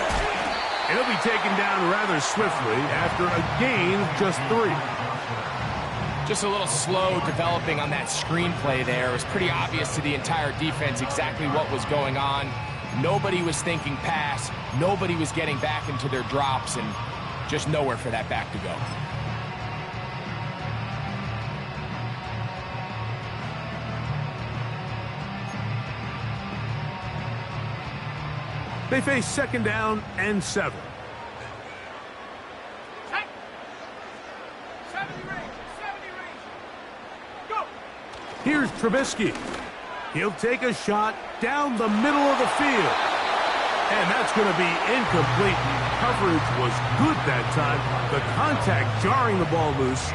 And he'll be taken down rather swiftly after a gain of just 3. Just a little slow developing on that screenplay there. It was pretty obvious to the entire defense exactly what was going on. Nobody was thinking pass. Nobody was getting back into their drops, and just nowhere for that back to go. They face 2nd down and 7. 70 range. Go. Here's Trubisky. He'll take a shot down the middle of the field. And that's going to be incomplete. Coverage was good that time. The contact jarring the ball loose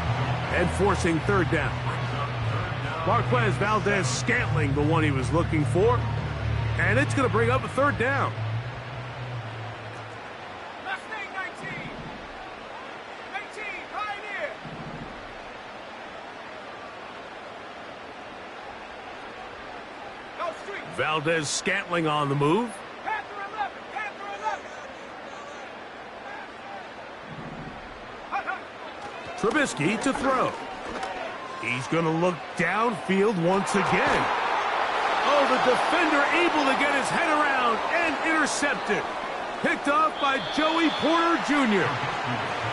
and forcing 3rd down. Marquez Valdez-Scantling, the one he was looking for. And it's going to bring up a 3rd down. Valdez-Scantling on the move. Panther 11. Trubisky to throw. He's going to look downfield once again. Oh, the defender able to get his head around and intercepted. Picked off by Joey Porter Jr.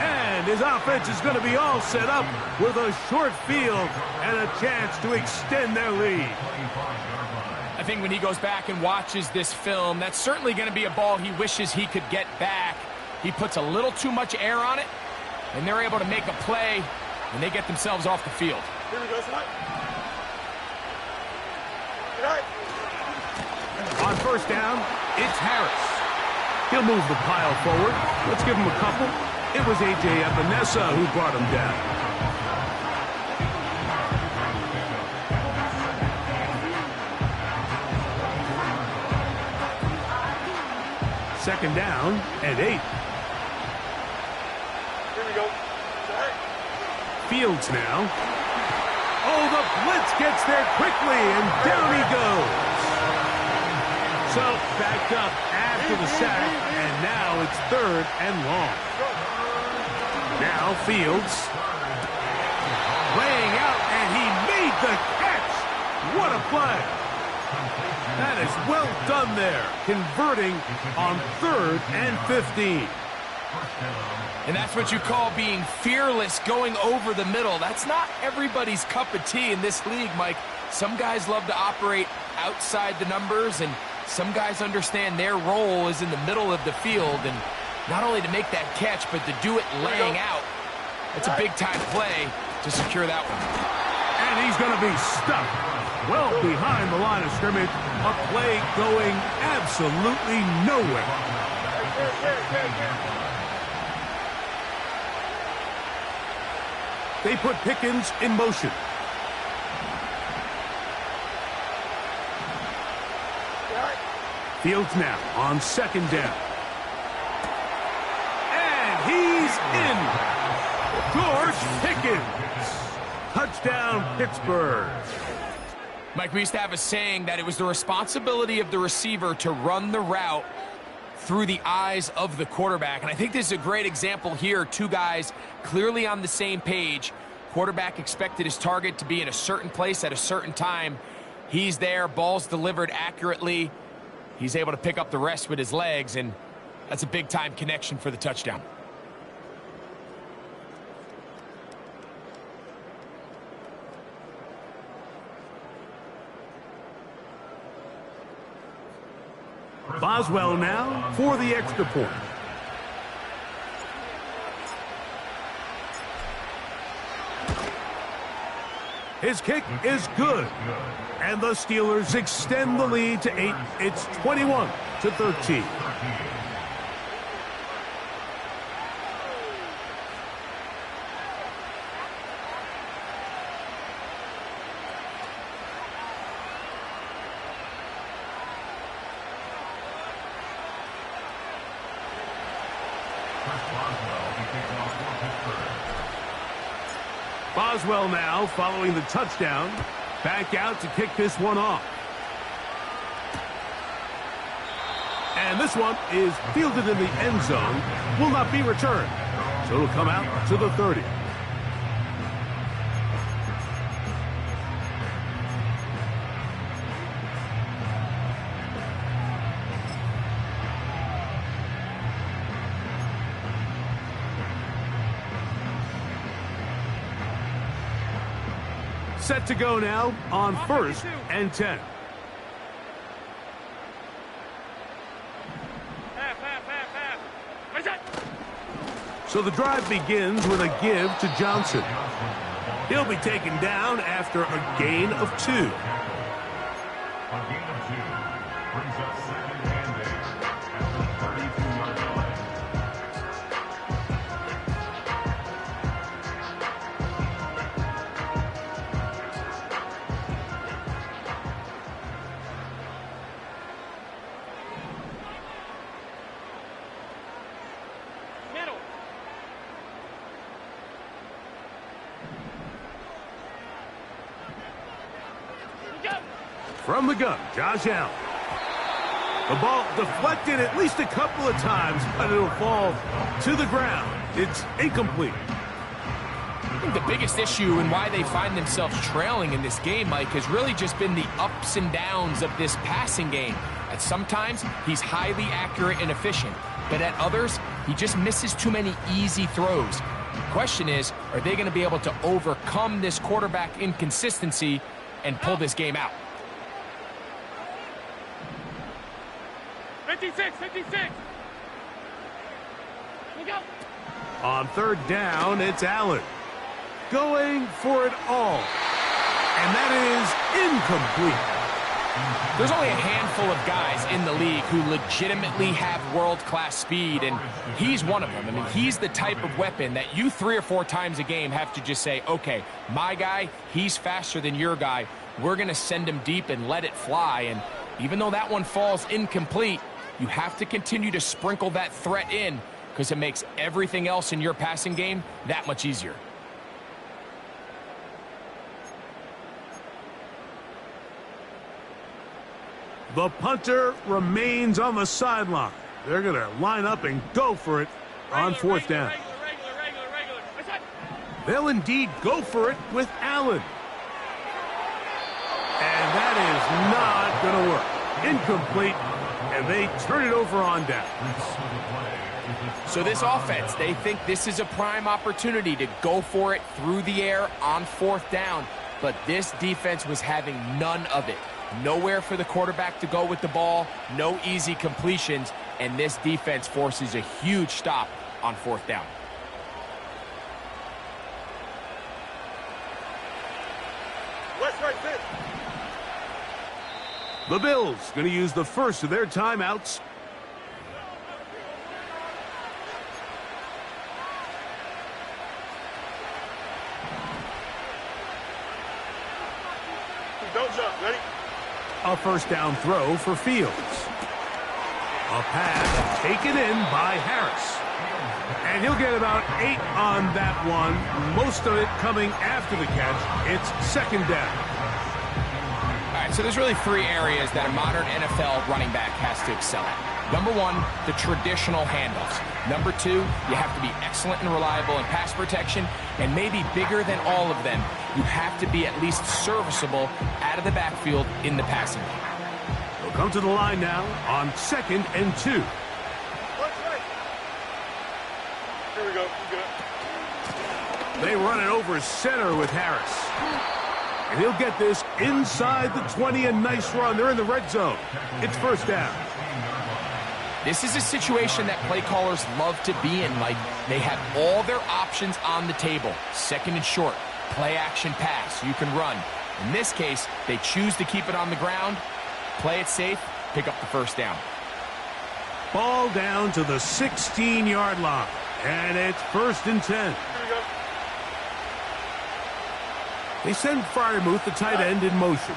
And his offense is going to be all set up with a short field and a chance to extend their lead. I think when he goes back and watches this film, that's certainly going to be a ball he wishes he could get back. He puts a little too much air on it, and they're able to make a play, and they get themselves off the field. Here we go, son. On 1st down, it's Harris. He'll move the pile forward. Let's give him a couple. It was A.J. Epinesa who brought him down. Second down and 8. Here we go. Fields now. Oh, the blitz gets there quickly, and down he goes. So, backed up after the sack, and now it's 3rd and long. Now Fields. Laying out, and he made the catch. What a play. That is well done there, converting on 3rd and 15. And that's what you call being fearless, going over the middle. That's not everybody's cup of tea in this league, Mike. Some guys love to operate outside the numbers, and some guys understand their role is in the middle of the field, and not only to make that catch, but to do it laying out. It's a big-time play to secure that one. And he's going to be stuck well behind the line of scrimmage. A play going absolutely nowhere. They put Pickens in motion. Fields now on 2nd down. And he's in. George Pickens. Touchdown, Pittsburgh. Mike, we used to have a saying that it was the responsibility of the receiver to run the route through the eyes of the quarterback. And I think this is a great example here. Two guys clearly on the same page. Quarterback expected his target to be in a certain place at a certain time. He's there, ball's delivered accurately. He's able to pick up the rest with his legs, and that's a big-time connection for the touchdown. Boswell now for the extra point. His kick is good. And the Steelers extend the lead to 8. It's 21-13. Boswell now following the touchdown. Back out to kick this one off. And this one is fielded in the end zone. Will not be returned. So it'll come out to the 30. Set to go now on 1st and 10. So the drive begins with a give to Johnson. He'll be taken down after a gain of 2. A gain of 2 brings up 2nd and 8 at the 32-yard line. From the gun, Josh Allen. The ball deflected at least a couple of times, but it'll fall to the ground. It's incomplete. I think the biggest issue and why they find themselves trailing in this game, Mike, has really just been the ups and downs of this passing game. At sometimes, he's highly accurate and efficient, but at others, he just misses too many easy throws. The question is, are they going to be able to overcome this quarterback inconsistency and pull this game out? 56. On 3rd down, it's Allen. Going for it all. And that is incomplete. There's only a handful of guys in the league who legitimately have world-class speed, and he's one of them. I mean, he's the type of weapon that you 3 or 4 times a game have to just say, okay, my guy, he's faster than your guy. We're going to send him deep and let it fly. And even though that one falls incomplete, you have to continue to sprinkle that threat in because it makes everything else in your passing game that much easier. The punter remains on the sideline. They're going to line up and go for it on 4th down. They'll indeed go for it with Allen. And that is not going to work. Incomplete, and they turn it over on down. So this offense, they think this is a prime opportunity to go for it through the air on 4th down, but this defense was having none of it. Nowhere for the quarterback to go with the ball, no easy completions, and this defense forces a huge stop on 4th down. West right pitch. The Bills going to use the first of their timeouts. Don't jump. Ready? A first down throw for Fields. A pass taken in by Harris. And he'll get about 8 on that one, most of it coming after the catch. It's 2nd down. All right, so there's really 3 areas that a modern NFL running back has to excel at. Number 1, the traditional handoffs. Number 2, you have to be excellent and reliable in pass protection, and maybe bigger than all of them, you have to be at least serviceable out of the backfield in the passing game. They'll come to the line now on 2nd and 2. Right. Here we go. You good. They run it over center with Harris. And he'll get this inside the 20, a nice run. They're in the red zone. It's 1st down. This is a situation that play callers love to be in, Mike. They have all their options on the table. 2nd and short, play action pass, you can run. In this case, they choose to keep it on the ground, play it safe, pick up the 1st down. Ball down to the 16-yard line. And it's 1st and 10. Here we go. They send Freiermuth, the tight end, in motion.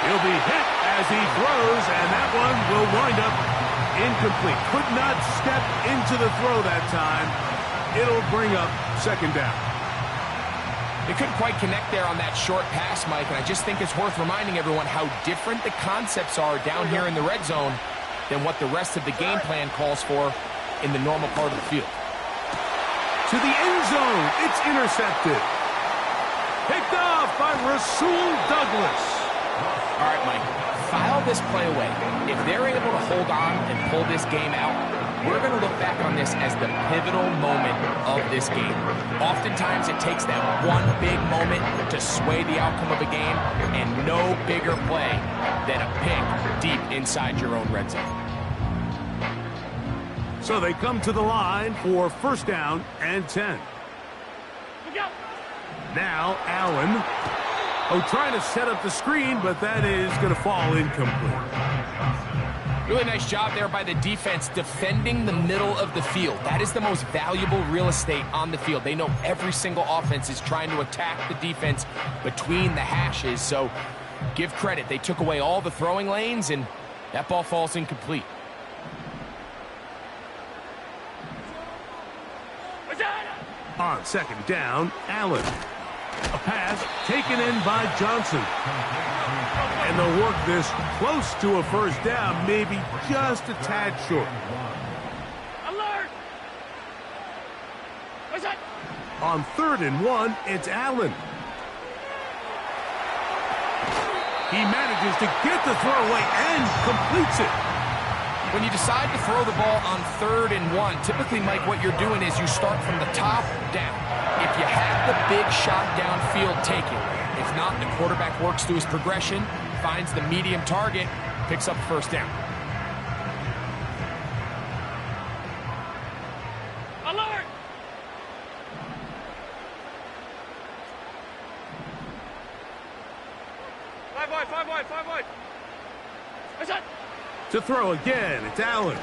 He'll be hit as he throws, and that one will wind up incomplete. Could not step into the throw that time. It'll bring up 2nd down. They couldn't quite connect there on that short pass, Mike, and I just think it's worth reminding everyone how different the concepts are down here in the red zone than what the rest of the game plan calls for in the normal part of the field. To the end zone, it's intercepted. Picked off by Rasul Douglas. All right, Mike, file this play away. If they're able to hold on and pull this game out, we're going to look back on this as the pivotal moment of this game. Oftentimes, it takes that one big moment to sway the outcome of a game, and no bigger play than a pick deep inside your own red zone. So they come to the line for 1st down and 10. Now Allen. Trying to set up the screen, but that is going to fall incomplete. Really nice job there by the defense defending the middle of the field. That is the most valuable real estate on the field. They know every single offense is trying to attack the defense between the hashes, so give credit. They took away all the throwing lanes, and that ball falls incomplete. On 2nd down, Allen. A pass taken in by Johnson. And they'll work this close to a 1st down, maybe just a tad short. Alert! On 3rd and 1, it's Allen. He manages to get the throw away and completes it. When you decide to throw the ball on 3rd and 1, typically, Mike, what you're doing is you start from the top down. If you have the big shot downfield, take it. If not, the quarterback works through his progression, finds the medium target, picks up the 1st down. Alert! Five wide. To throw again, it's Allen.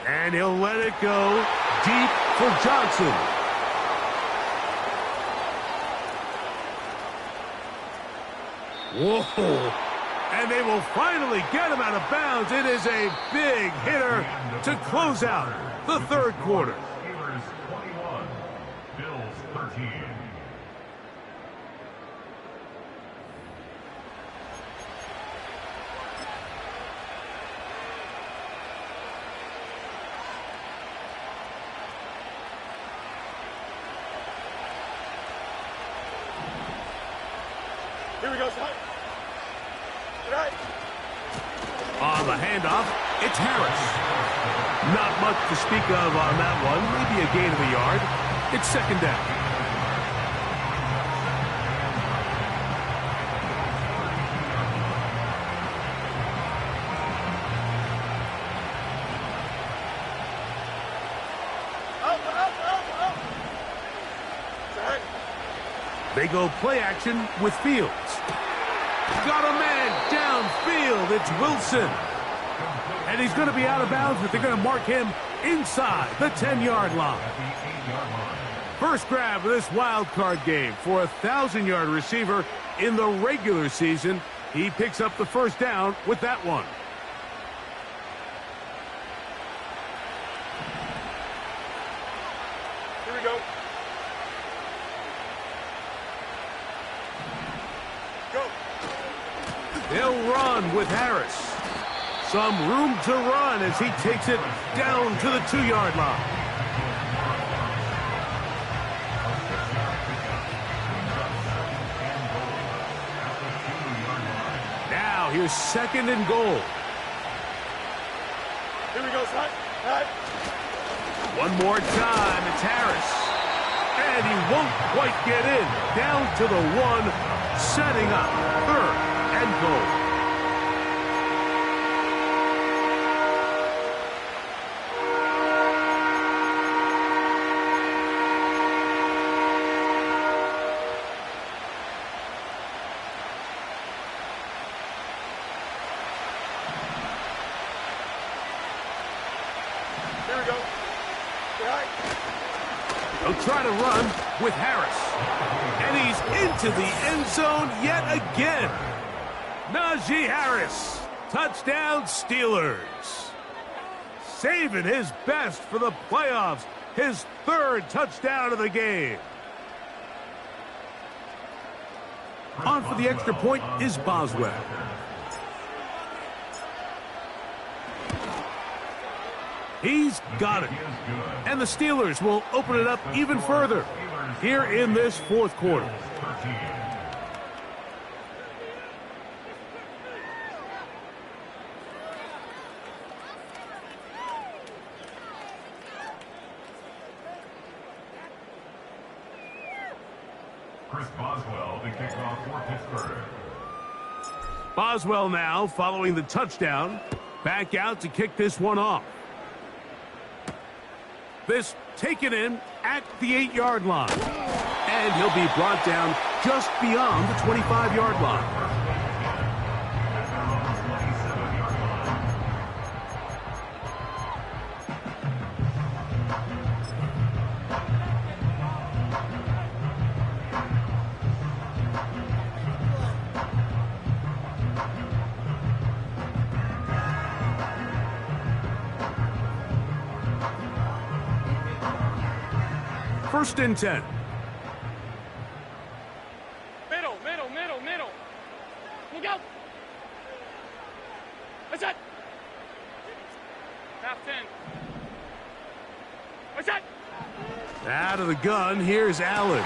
And he'll let it go deep for Johnson. Whoa. And they will finally get him out of bounds. It is a big hitter to close out the 3rd quarter. Steelers 21, Bills 13. Here we go, son. Right. On the handoff, it's Harris. Not much to speak of on that one. Maybe a gain of a yard. It's second down. Out. Right. They go play action with Fields. Got a man downfield. It's Wilson. And he's going to be out of bounds, but they're going to mark him inside the 10-yard line. First grab of this wild card game for a 1,000-yard receiver in the regular season. He picks up the first down with that one. Here we go. Go. They'll run with Harris. Some room to run as he takes it down to the 2-yard line. Now here's second and goal. Here we go, son. Right. One more time, it's Harris. And he won't quite get in. Down to the 1, setting up third and goal. Here we go. Right. They'll try to run with Harris. And he's into the end zone yet again. Najee Harris. Touchdown Steelers. Saving his best for the playoffs. His third touchdown of the game. On for the extra point is Boswell. He's got it. And the Steelers will open it up even further here in this fourth quarter. Chris Boswell, the kickoff for Pittsburgh. Boswell now following the touchdown. Back out to kick this one off. This taken in at the 8-yard line. And he'll be brought down just beyond the 25-yard line. First and 10. Middle. Look out. What's that? Half 10. What's that? Out of the gun, here's Allen.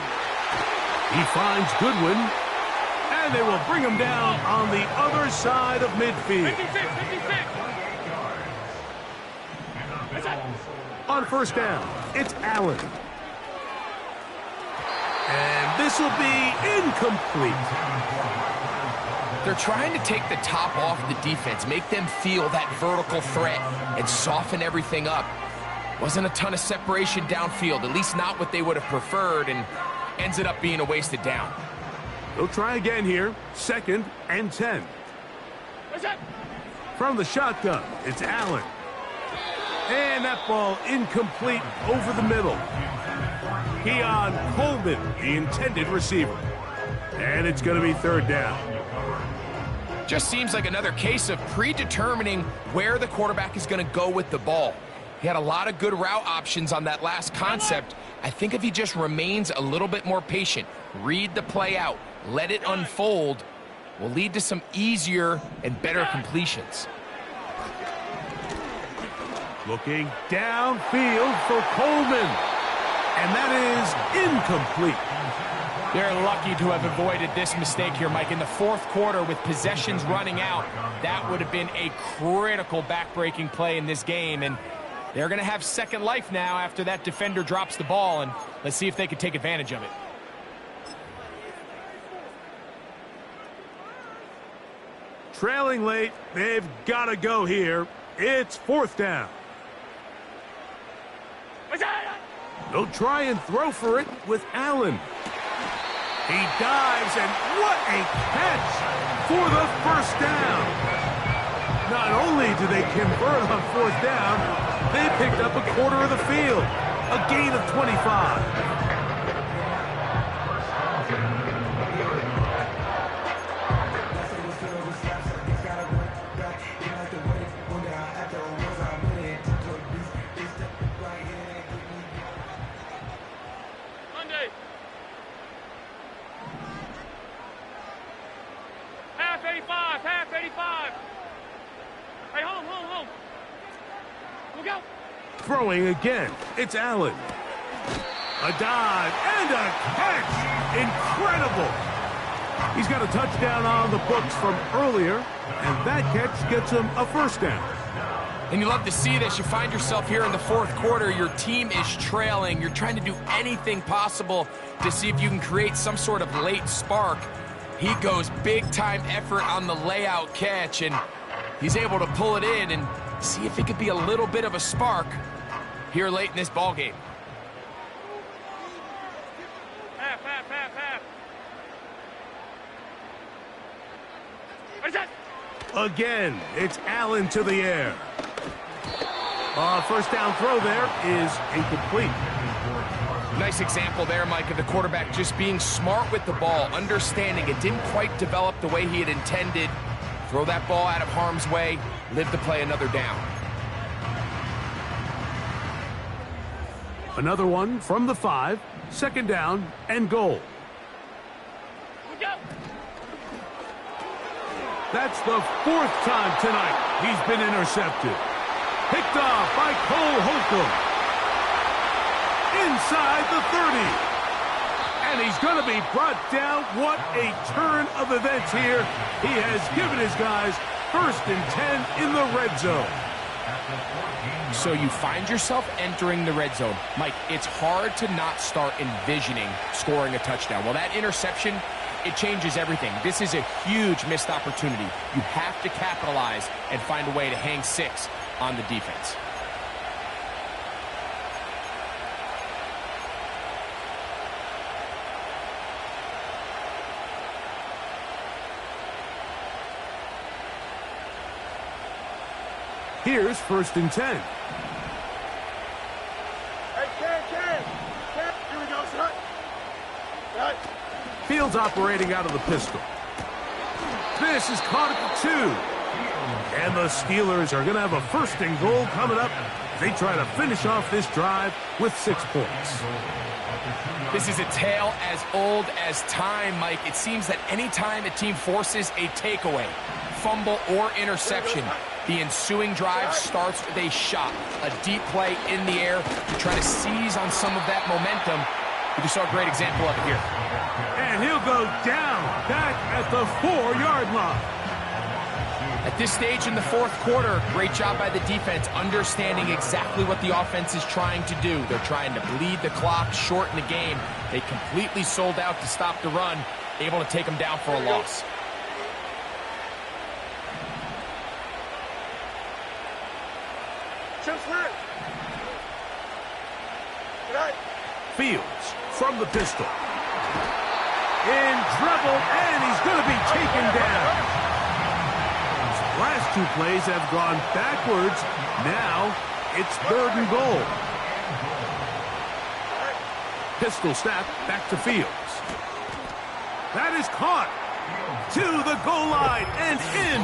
He finds Goodwin, and they will bring him down on the other side of midfield. 56. What's that? On first down, it's Allen. And this will be incomplete. They're trying to take the top off the defense, make them feel that vertical threat, and soften everything up. Wasn't a ton of separation downfield, at least not what they would have preferred, and ends it up being a wasted down. They'll try again here. Second and 10. What's that? From the shotgun, it's Allen. And that ball incomplete over the middle. Keon Coleman, the intended receiver. And it's going to be third down. Just seems like another case of predetermining where the quarterback is going to go with the ball. He had a lot of good route options on that last concept. I think if he just remains a little bit more patient, read the play out, let it unfold, will lead to some easier and better completions. Looking downfield for Coleman. And that is incomplete. They're lucky to have avoided this mistake here, Mike. In the fourth quarter, with possessions running out, that would have been a critical back-breaking play in this game. And they're going to have second life now after that defender drops the ball. And let's see if they can take advantage of it. Trailing late, they've got to go here. It's fourth down. They'll try and throw for it with Allen. He dives, and what a catch for the first down. Not only do they convert on fourth down, they picked up a quarter of the field, a gain of 25. Half 85. Hey, home. Look out. Throwing again, it's Allen. A dive and a catch. Incredible. He's got a touchdown on the books from earlier, and that catch gets him a first down. And you love to see this. You find yourself here in the fourth quarter. Your team is trailing. You're trying to do anything possible to see if you can create some sort of late spark. He goes big-time effort on the layout catch, and he's able to pull it in and see if it could be a little bit of a spark here late in this ball game. Half. Again, it's Allen to the air. First down throw there is incomplete. Nice example there, Mike, of the quarterback just being smart with the ball, understanding it didn't quite develop the way he had intended. Throw that ball out of harm's way, live to play another down. Another one from the 5, second down and goal. That's the fourth time tonight he's been intercepted. Picked off by Cole Holcomb. Inside the 30. And he's going to be brought down. What a turn of events here. He has given his guys first and 10 in the red zone. So you find yourself entering the red zone. Mike, it's hard to not start envisioning scoring a touchdown. Well, that interception, it changes everything. This is a huge missed opportunity. You have to capitalize and find a way to hang 6 on the defense. Here's first and 10. Hey, Ken. Here we go, son. Right. Fields operating out of the pistol. This is caught at the 2. And the Steelers are going to have a first and goal coming up. They try to finish off this drive with 6 points. This is a tale as old as time, Mike. It seems that any time a team forces a takeaway, fumble, or interception, the ensuing drive starts with a shot, a deep play in the air to try to seize on some of that momentum. We just saw a great example of it here. And he'll go down back at the 4-yard line. At this stage in the fourth quarter, great job by the defense, understanding exactly what the offense is trying to do. They're trying to bleed the clock, shorten the game. They completely sold out to stop the run, able to take them down for a loss. Fields from the pistol. In trouble, and he's going to be taken down. His last 2 plays have gone backwards. Now it's 3rd and goal. Pistol snap back to Fields. That is caught to the goal line and in.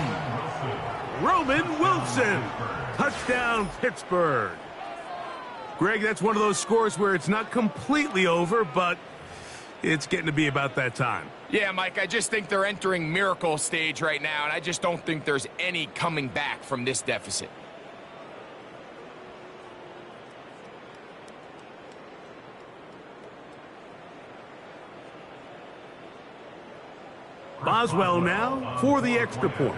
Roman Wilson. Touchdown, Pittsburgh. Greg, that's one of those scores where it's not completely over, but it's getting to be about that time. Yeah, Mike, I just think they're entering miracle stage right now, and I just don't think there's any coming back from this deficit. Boswell now for the extra point.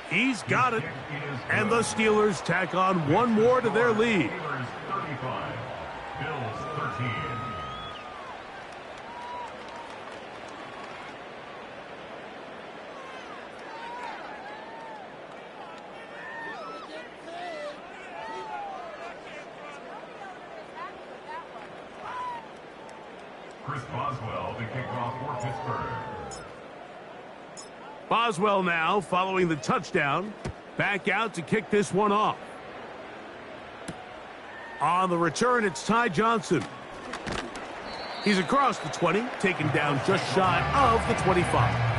He's got it. And the Steelers tack on one more to their lead. Steelers 35, Bills 13. Chris Boswell, the kickoff for Pittsburgh. Boswell now following the touchdown. Back out to kick this one off. On the return, it's Ty Johnson. He's across the 20, taken down just shy of the 25.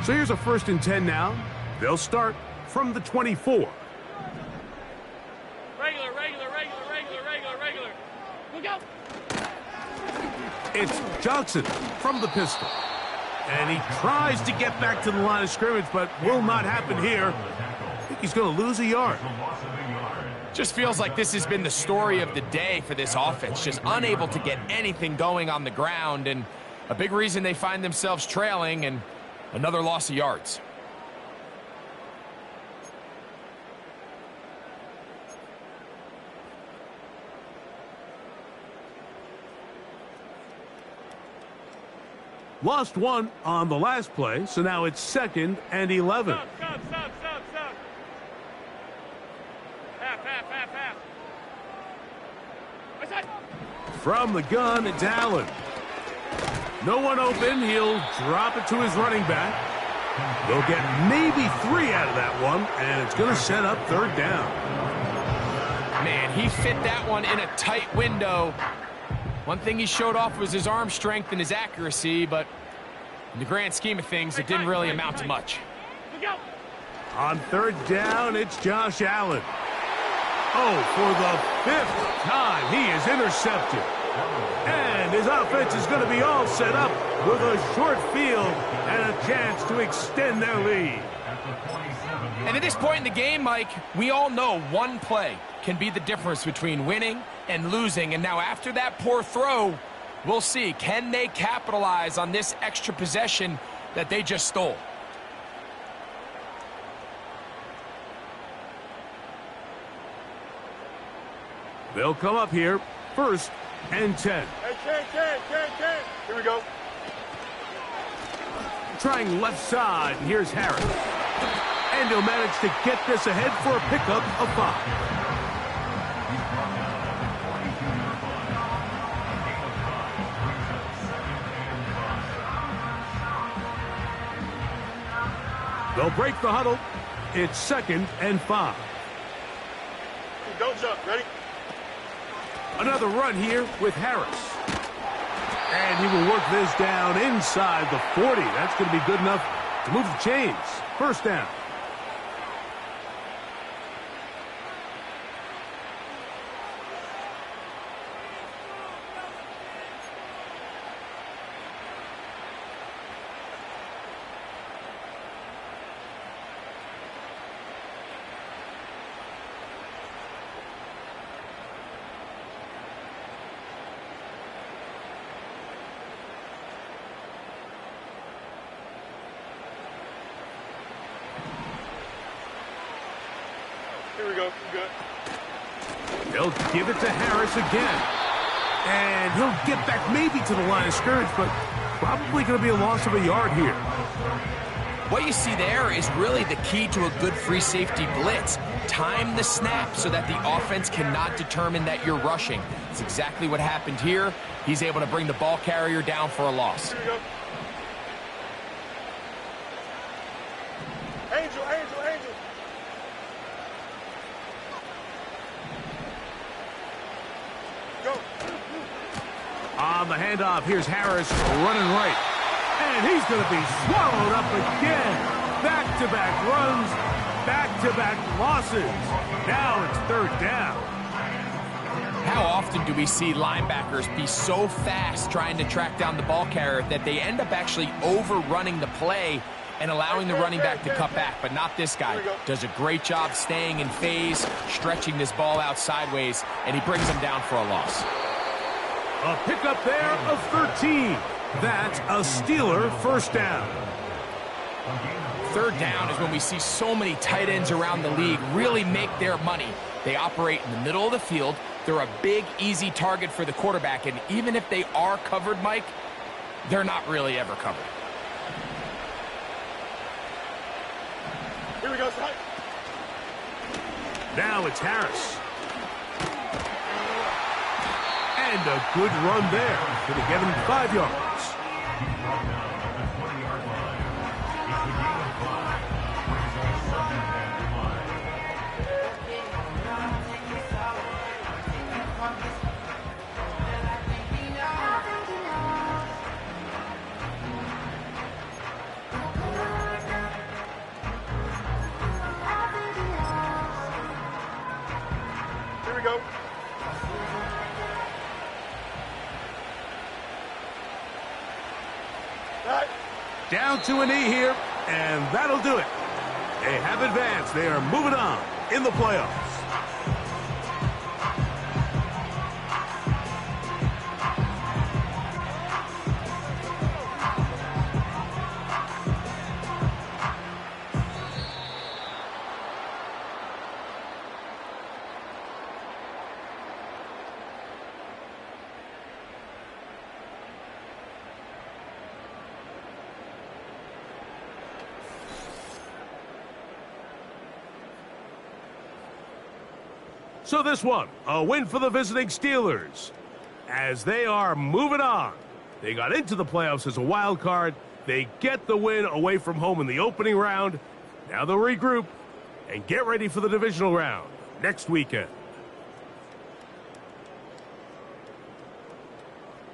So here's a 1st and 10 now. They'll start from the 24. Regular. Look out. It's Johnson from the pistol. And he tries to get back to the line of scrimmage, but will not happen here. I think he's going to lose a yard. Just feels like this has been the story of the day for this offense. Just unable to get anything going on the ground, and a big reason they find themselves trailing, and another loss of yards. Lost one on the last play, so now it's 2nd and 11. Stop. Half. Outside. From the gun, it's Allen. No one open. He'll drop it to his running back. They'll get maybe 3 out of that one, and it's going to set up 3rd down. Man, he fit that one in a tight window. One thing he showed off was his arm strength and his accuracy, but in the grand scheme of things, it didn't really amount to much. Look out. On 3rd down, it's Josh Allen. Oh, for the 5th time, he is intercepted. And his offense is going to be all set up with a short field and a chance to extend their lead. And at this point in the game, Mike, we all know one play can be the difference between winning and losing. And now after that poor throw, we'll see, can they capitalize on this extra possession that they just stole? They'll come up here, 1st and 10. Hey, Ken. Here we go. Trying left side, and here's Harris. And he'll manage to get this ahead for a pickup of 5. They'll break the huddle. It's 2nd and 5. Don't jump. Ready? Another run here with Harris. And he will work this down inside the 40. That's going to be good enough to move the chains. 1st down. Here we go. Good. They'll give it to Harris again. And he'll get back maybe to the line of scrimmage, but probably going to be a loss of a yard here. What you see there is really the key to a good free safety blitz. Time the snap so that the offense cannot determine that you're rushing. It's exactly what happened here. He's able to bring the ball carrier down for a loss. Here we go. Angel. Go. On the handoff, here's Harris running right. And he's going to be swallowed up again. Back-to-back runs, back-to-back losses. Now it's 3rd down. How often do we see linebackers be so fast trying to track down the ball carrier that they end up actually overrunning the play and allowing the running back to cut back? But not this guy. Does a great job staying in phase, stretching this ball out sideways, and he brings him down for a loss. A pickup there of 13. That's a Steeler first down. Third down is when we see so many tight ends around the league really make their money. They operate in the middle of the field. They're a big, easy target for the quarterback, and even if they are covered, Mike, they're not really ever covered. Here we go, Scott. Now it's Harris. And a good run there. Going to get him 5 yards. Here we go. Down to a knee here, and that'll do it. They have advanced. They are moving on in the playoffs. So this one, a win for the visiting Steelers, as they are moving on. They got into the playoffs as a wild card. They get the win away from home in the opening round. Now they'll regroup and get ready for the divisional round next weekend.